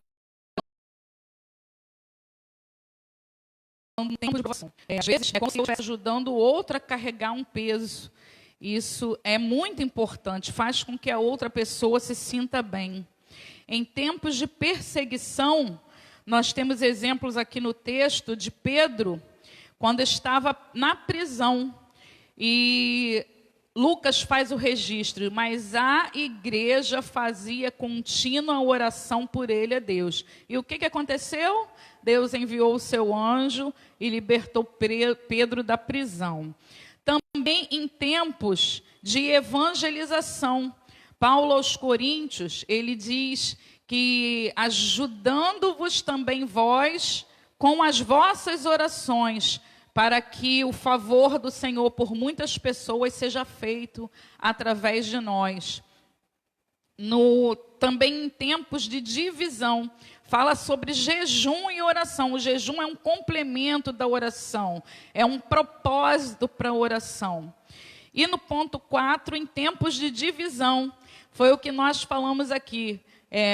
em tempos de provação. Às vezes, é como se eu estivesse ajudando o outro a carregar um peso. Isso é muito importante, faz com que a outra pessoa se sinta bem. Em tempos de perseguição, nós temos exemplos aqui no texto de Pedro, quando estava na prisão. E Lucas faz o registro, mas a igreja fazia contínua oração por ele a Deus. E o que aconteceu? Deus enviou o seu anjo e libertou Pedro da prisão. Também em tempos de evangelização, Paulo aos Coríntios, ele diz que ajudando-vos também vós com as vossas orações, para que o favor do Senhor por muitas pessoas seja feito através de nós. Também em tempos de divisão, fala sobre jejum e oração. O jejum é um complemento da oração, é um propósito para a oração. E no ponto 4, em tempos de divisão, foi o que nós falamos aqui.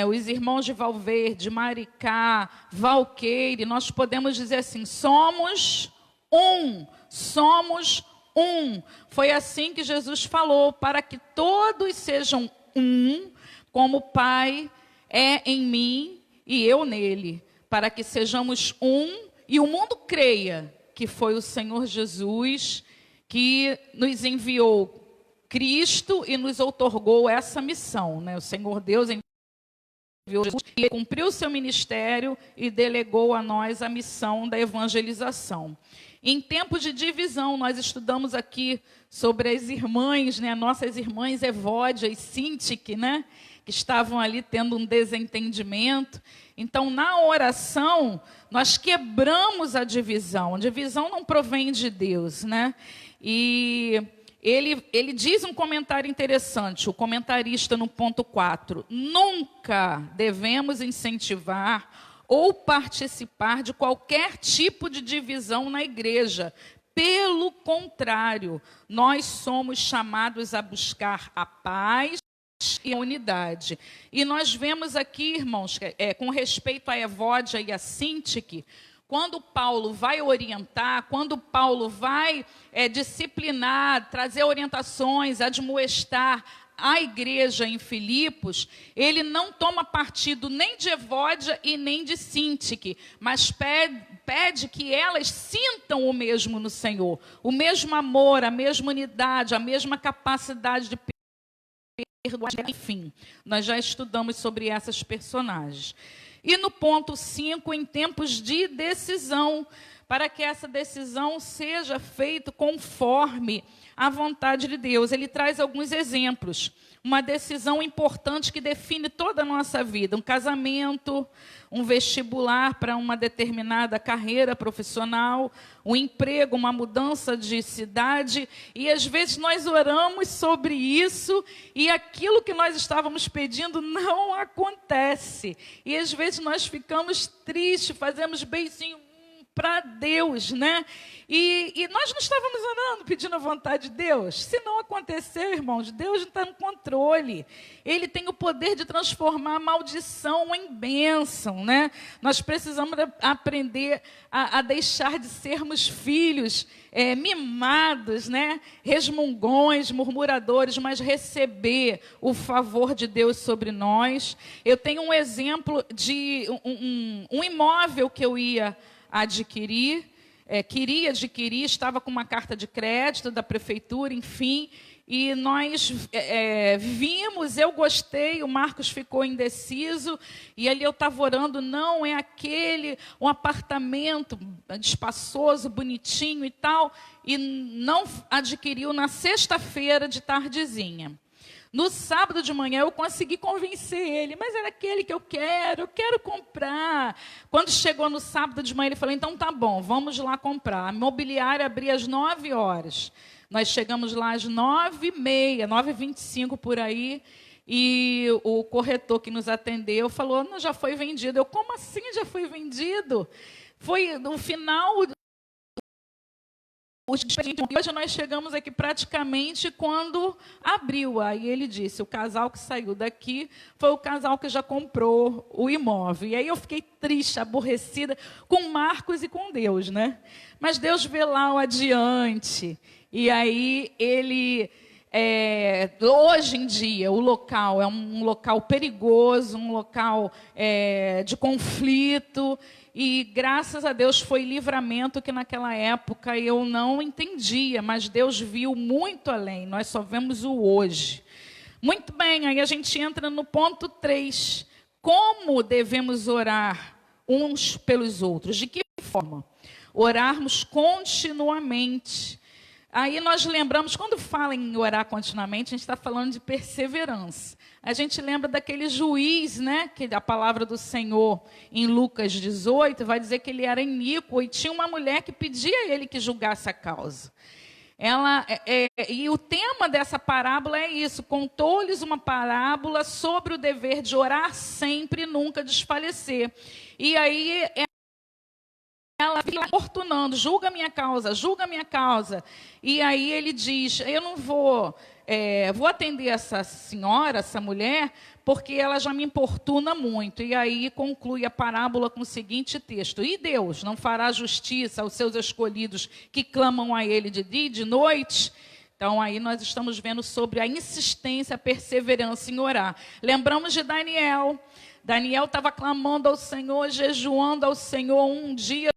Os irmãos de Valverde, Maricá, Valqueire, nós podemos dizer assim, somos um. Foi assim que Jesus falou, para que todos sejam um, como o Pai é em mim e eu nele, para que sejamos um e o mundo creia que foi o Senhor Jesus que nos enviou Cristo e nos outorgou essa missão, né? O Senhor Deus enviou Jesus e cumpriu o seu ministério e delegou a nós a missão da evangelização. Em tempos de divisão, nós estudamos aqui sobre as irmãs, né? Nossas irmãs Evódia e Sintique, né? Que estavam ali tendo um desentendimento. Então, na oração, nós quebramos a divisão. A divisão não provém de Deus, né? E ele diz um comentário interessante, o comentarista no ponto 4. Nunca devemos incentivar ou participar de qualquer tipo de divisão na igreja. Pelo contrário, nós somos chamados a buscar a paz e a unidade. E nós vemos aqui, irmãos, com respeito a Evódia e a Sintique, quando Paulo vai orientar, quando Paulo vai disciplinar, trazer orientações, admoestar a igreja em Filipos, ele não toma partido nem de Evódia e nem de Sintique, mas pede que elas sintam o mesmo no Senhor, o mesmo amor, a mesma unidade, a mesma capacidade de perdoar, enfim. Nós já estudamos sobre essas personagens. E no ponto 5, em tempos de decisão, para que essa decisão seja feita conforme a vontade de Deus. Ele traz alguns exemplos. uma decisão importante que define toda a nossa vida. Um casamento, um vestibular para uma determinada carreira profissional, um emprego, uma mudança de cidade. E às vezes nós oramos sobre isso e aquilo que nós estávamos pedindo não acontece. E às vezes nós ficamos tristes, fazemos beicinho para Deus, né? E nós não estávamos orando, pedindo a vontade de Deus. Se não acontecer, irmãos, Deus está no controle. Ele tem o poder de transformar a maldição em bênção, né? Nós precisamos aprender a deixar de sermos filhos mimados, né? Resmungões, murmuradores, mas receber o favor de Deus sobre nós. Eu tenho um exemplo de um imóvel que eu ia adquirir, queria adquirir, estava com uma carta de crédito da prefeitura, enfim, e nós vimos, eu gostei, o Marcos ficou indeciso, e ali eu estava orando, não, é aquele, um apartamento espaçoso, bonitinho e tal, e não adquiriu na sexta-feira de tardezinha. No sábado de manhã eu consegui convencer ele, mas era aquele que eu quero comprar. Quando chegou no sábado de manhã, ele falou, então tá bom, vamos lá comprar. A imobiliária abria às 9 horas. Nós chegamos lá às 9h30, 9h25 por aí, e o corretor que nos atendeu falou, não, já foi vendido. Eu, como assim já foi vendido? Foi no final... Hoje nós chegamos aqui praticamente quando abriu. Aí ele disse, o casal que saiu daqui foi o casal que já comprou o imóvel. E aí eu fiquei triste, aborrecida com Marcos e com Deus, né? Mas Deus vê lá o adiante. E aí ele... hoje em dia, o local é um local perigoso, um local de conflito, e graças a Deus foi livramento que naquela época eu não entendia, mas Deus viu muito além, nós só vemos o hoje. Muito bem, aí a gente entra no ponto 3, como devemos orar uns pelos outros, de que forma? Orarmos continuamente. Aí nós lembramos, quando fala em orar continuamente, a gente está falando de perseverança. A gente lembra daquele juiz, né, que a palavra do Senhor em Lucas 18 vai dizer que ele era iníquo e tinha uma mulher que pedia a ele que julgasse a causa. E o tema dessa parábola é isso, contou-lhes uma parábola sobre o dever de orar sempre e nunca desfalecer. E aí ela fica importunando, julga a minha causa. E aí ele diz, eu não vou atender essa senhora, essa mulher, porque ela já me importuna muito. E aí conclui a parábola com o seguinte texto, e Deus não fará justiça aos seus escolhidos que clamam a ele de dia e de noite? Então aí nós estamos vendo sobre a insistência, a perseverança em orar. Lembramos de Daniel. Daniel estava clamando ao Senhor, jejuando ao Senhor um dia,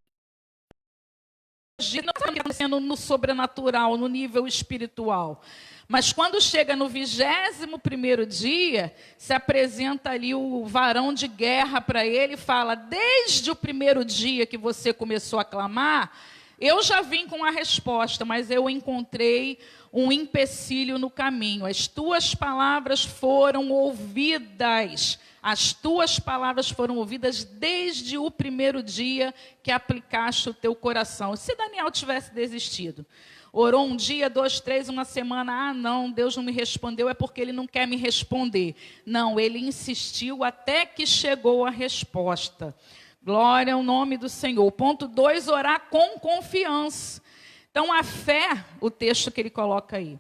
não está acontecendo no sobrenatural, no nível espiritual. Mas quando chega no 21º dia, se apresenta ali o varão de guerra para ele e fala, desde o primeiro dia que você começou a clamar, eu já vim com a resposta, mas eu encontrei um empecilho no caminho. As tuas palavras foram ouvidas. As tuas palavras foram ouvidas desde o primeiro dia que aplicaste o teu coração. Se Daniel tivesse desistido, orou um dia, 2, 3, uma semana, não, Deus não me respondeu, é porque Ele não quer me responder. Não, ele insistiu até que chegou a resposta. Glória ao nome do Senhor. Ponto 2, orar com confiança. Então, a fé, o texto que ele coloca aí,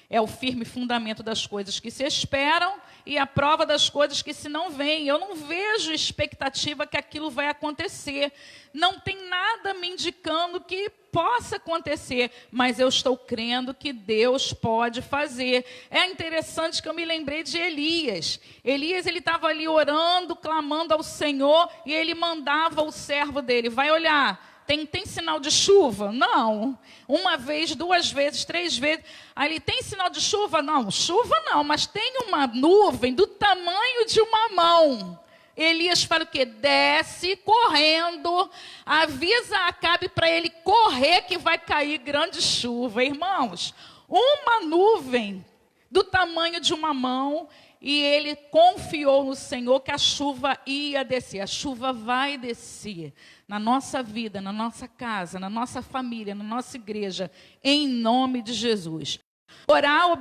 é o firme fundamento das coisas que se esperam e a prova das coisas que se não veem. Eu não vejo expectativa que aquilo vai acontecer. Não tem nada me indicando que possa acontecer, mas eu estou crendo que Deus pode fazer. É interessante que eu me lembrei de Elias. Elias, ele estava ali orando, clamando ao Senhor, e ele mandava o servo dele, vai olhar. Tem sinal de chuva? Não. Uma vez, 2 vezes, 3 vezes. Aí ele, tem sinal de chuva? Não, chuva não, mas tem uma nuvem do tamanho de uma mão. Elias fala o quê? Desce correndo, avisa Acabe para ele correr que vai cair grande chuva. Irmãos, uma nuvem do tamanho de uma mão, e ele confiou no Senhor que a chuva ia descer. A chuva vai descer na nossa vida, na nossa casa, na nossa família, na nossa igreja, em nome de Jesus. Orar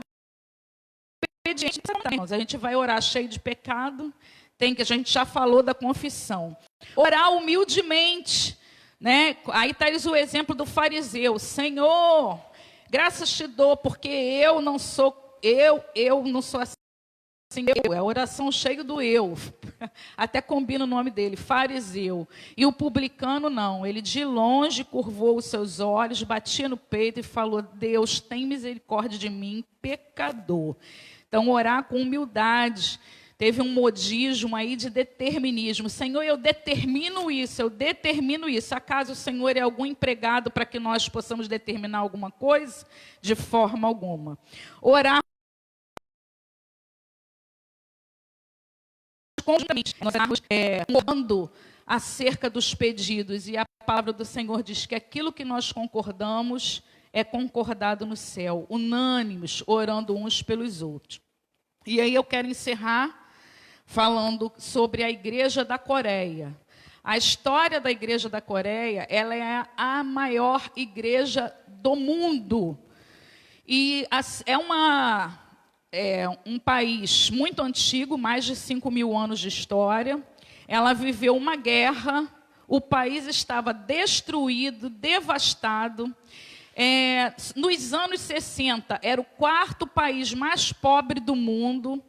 obediente, a gente vai orar cheio de pecado, a gente já falou da confissão. Orar humildemente, né? Aí está o exemplo do fariseu. Senhor, graças te dou, porque eu não sou assim. É a oração cheia do eu. Até combina o nome dele, fariseu. E o publicano não. Ele de longe curvou os seus olhos, batia no peito e falou: Deus, tem misericórdia de mim, pecador. Então, orar com humildade. Teve um modismo aí de determinismo. Senhor, eu determino isso. Acaso o Senhor é algum empregado para que nós possamos determinar alguma coisa? De forma alguma. Orar conjuntamente. Nós estamos concordando acerca dos pedidos. E a palavra do Senhor diz que aquilo que nós concordamos é concordado no céu. Unânimes, orando uns pelos outros. E aí eu quero encerrar falando sobre a Igreja da Coreia. A história da Igreja da Coreia, ela é a maior igreja do mundo. E é um país muito antigo, mais de 5.000 anos de história. Ela viveu uma guerra, o país estava destruído, devastado. Nos anos 60, era o quarto país mais pobre do mundo.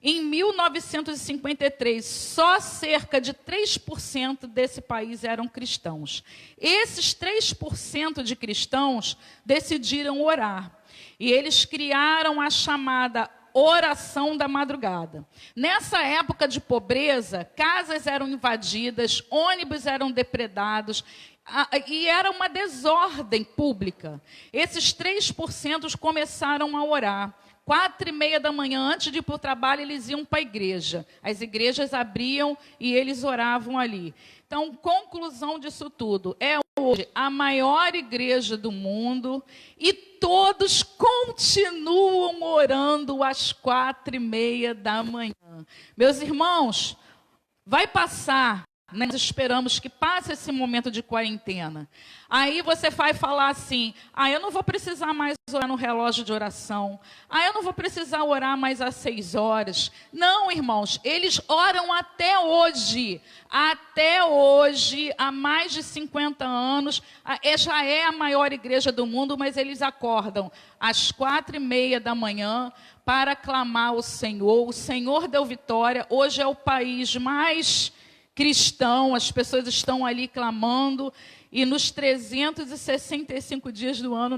Em 1953, só cerca de 3% desse país eram cristãos. Esses 3% de cristãos decidiram orar. E eles criaram a chamada oração da madrugada. Nessa época de pobreza, casas eram invadidas, ônibus eram depredados, e era uma desordem pública. Esses 3% começaram a orar. 4h30 da manhã, antes de ir para o trabalho, eles iam para a igreja. As igrejas abriam e eles oravam ali. Então, conclusão disso tudo, é hoje a maior igreja do mundo e todos continuam orando às 4h30 da manhã. Meus irmãos, vai passar. Nós esperamos que passe esse momento de quarentena. Aí você vai falar assim: eu não vou precisar mais orar no relógio de oração. Eu não vou precisar orar mais às 6 horas. Não, irmãos, eles oram até hoje. Até hoje, há mais de 50 anos, já é a maior igreja do mundo, mas eles acordam às 4h30 da manhã para clamar ao Senhor. O Senhor deu vitória. Hoje é o país mais cristão, as pessoas estão ali clamando, e nos 365 dias do ano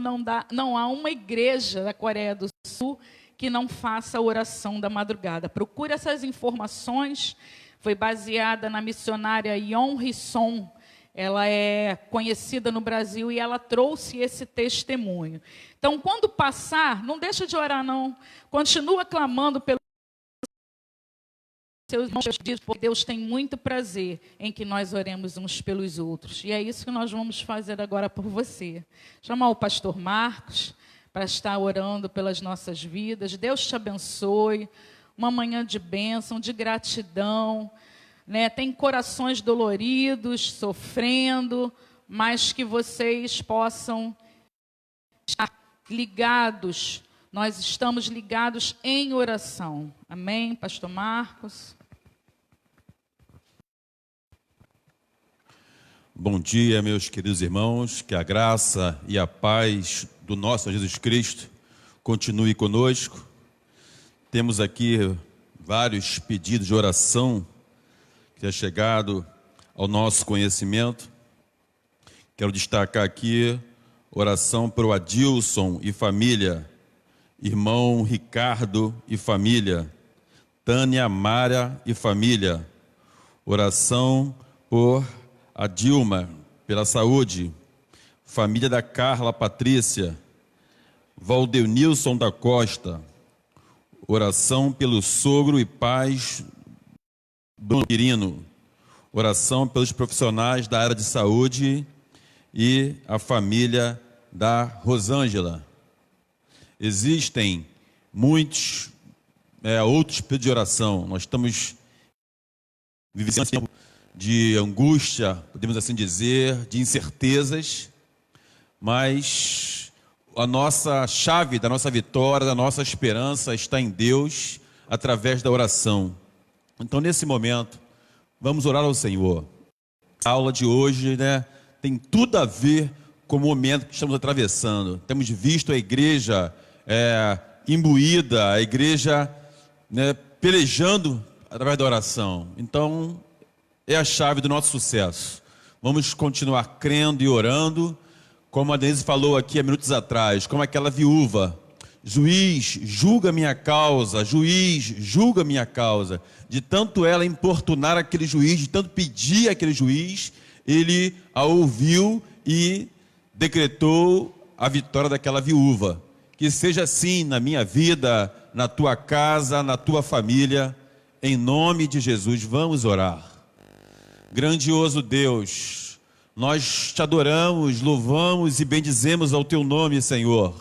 não há uma igreja da Coreia do Sul que não faça a oração da madrugada. Procure essas informações, foi baseada na missionária Yeon Hee-son, ela é conhecida no Brasil e ela trouxe esse testemunho. Então, quando passar, não deixa de orar não, continua clamando pelo seus irmãos, porque Deus tem muito prazer em que nós oremos uns pelos outros. E é isso que nós vamos fazer agora por você. Chamar o pastor Marcos para estar orando pelas nossas vidas. Deus te abençoe. Uma manhã de bênção, de gratidão. Né? Tem corações doloridos, sofrendo, mas que vocês possam estar ligados. Nós estamos ligados em oração. Amém, pastor Marcos? Bom dia, meus queridos irmãos, que a graça e a paz do nosso Jesus Cristo continue conosco. Temos aqui vários pedidos de oração que é chegado ao nosso conhecimento. Quero destacar aqui oração para o Adilson e família, irmão Ricardo e família, Tânia Mara e família. Oração por a Dilma, pela saúde, família da Carla Patrícia, Valdenilson da Costa. Oração pelo sogro e pais do Quirino. Oração pelos profissionais da área de saúde e a família da Rosângela. Existem muitos outros pedidos de oração. Nós estamos vivendo um tempo de angústia, podemos assim dizer, de incertezas, mas a nossa chave da nossa vitória, da nossa esperança está em Deus, através da oração. Então, nesse momento, vamos orar ao Senhor. A aula de hoje, tem tudo a ver com o momento que estamos atravessando. Temos visto a igreja imbuída, a igreja pelejando através da oração. Então, é a chave do nosso sucesso. Vamos continuar crendo e orando, como a Denise falou aqui há minutos atrás, como aquela viúva. Juiz, julga minha causa, juiz, julga minha causa. De tanto ela importunar aquele juiz, de tanto pedir aquele juiz, ele a ouviu e decretou a vitória daquela viúva. Que seja assim na minha vida, na tua casa, na tua família, em nome de Jesus. Vamos orar. Grandioso Deus, nós te adoramos, louvamos e bendizemos ao teu nome, Senhor,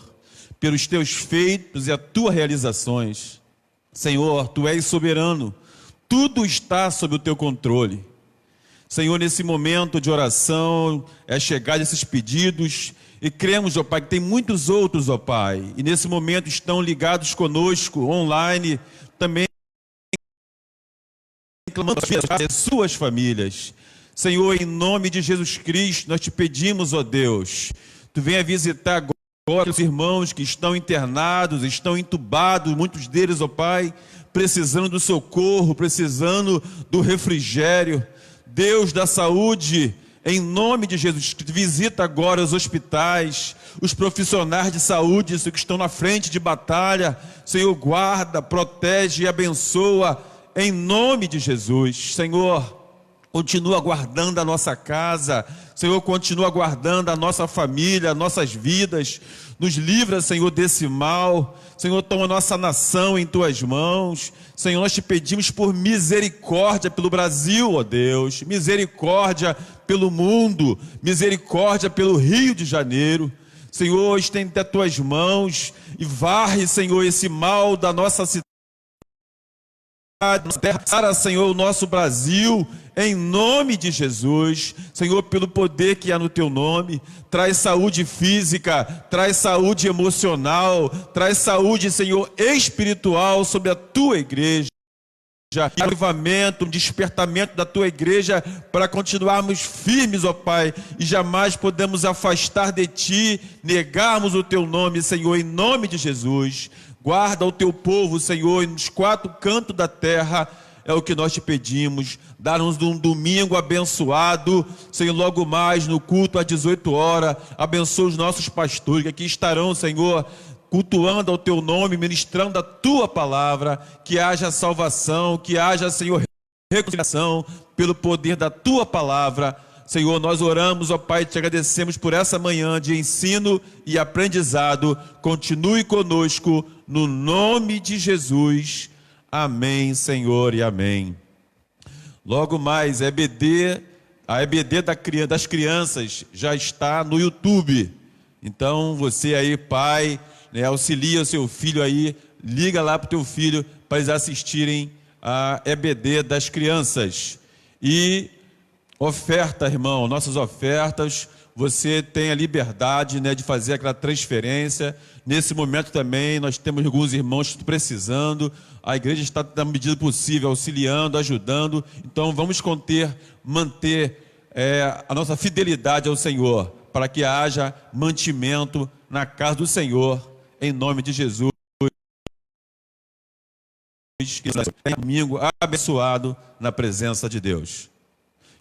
pelos teus feitos e as tuas realizações. Senhor, tu és soberano, tudo está sob o teu controle. Senhor, nesse momento de oração, chegar esses pedidos, e cremos, ó Pai, que tem muitos outros, ó Pai, e nesse momento estão ligados conosco, online, também clamando as suas famílias. Senhor, em nome de Jesus Cristo, nós te pedimos, ó Deus, tu venha visitar agora os irmãos que estão internados, estão entubados, muitos deles, ó Pai, precisando do socorro, precisando do refrigério. Deus da saúde, em nome de Jesus, visita agora os hospitais, os profissionais de saúde que estão na frente de batalha. Senhor, guarda, protege e abençoa, em nome de Jesus. Senhor, continua guardando a nossa casa, Senhor, continua guardando a nossa família, nossas vidas. Nos livra, Senhor, desse mal. Senhor, toma a nossa nação em tuas mãos. Senhor, nós te pedimos por misericórdia pelo Brasil, ó Deus, misericórdia pelo mundo, misericórdia pelo Rio de Janeiro. Senhor, estende as tuas mãos e varre, Senhor, esse mal da nossa cidade, para, Senhor, o nosso Brasil, em nome de Jesus. Senhor, pelo poder que há no teu nome, traz saúde física, traz saúde emocional, traz saúde, Senhor, espiritual sobre a tua igreja. Avivamento, um despertamento da tua igreja para continuarmos firmes, ó Pai, e jamais podemos afastar de ti, negarmos o teu nome, Senhor, em nome de Jesus. Guarda o teu povo, Senhor, nos quatro cantos da terra, é o que nós te pedimos. Dá-nos um domingo abençoado, Senhor, logo mais no culto às 18 horas, abençoa os nossos pastores que aqui estarão, Senhor, cultuando ao teu nome, ministrando a tua palavra, que haja salvação, que haja, Senhor, reconciliação, pelo poder da tua palavra. Senhor, nós oramos, ó Pai, te agradecemos por essa manhã de ensino e aprendizado. Continue conosco, no nome de Jesus. Amém, Senhor, e amém. Logo mais, a EBD das crianças já está no YouTube. Então, você aí, pai, auxilia o seu filho aí, liga lá para o teu filho para eles assistirem a EBD das crianças. E oferta, irmão, nossas ofertas, você tem a liberdade, de fazer aquela transferência. Nesse momento também nós temos alguns irmãos precisando, a igreja está na medida possível auxiliando, ajudando. Então vamos manter a nossa fidelidade ao Senhor, para que haja mantimento na casa do Senhor, em nome de Jesus. Que tenha um domingo abençoado na presença de Deus.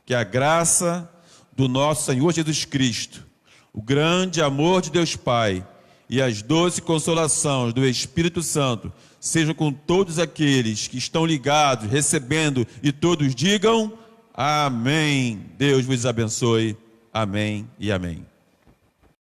Que a graça do nosso Senhor Jesus Cristo, o grande amor de Deus Pai e as doces consolações do Espírito Santo sejam com todos aqueles que estão ligados, recebendo, e todos digam amém. Deus vos abençoe. Amém e amém.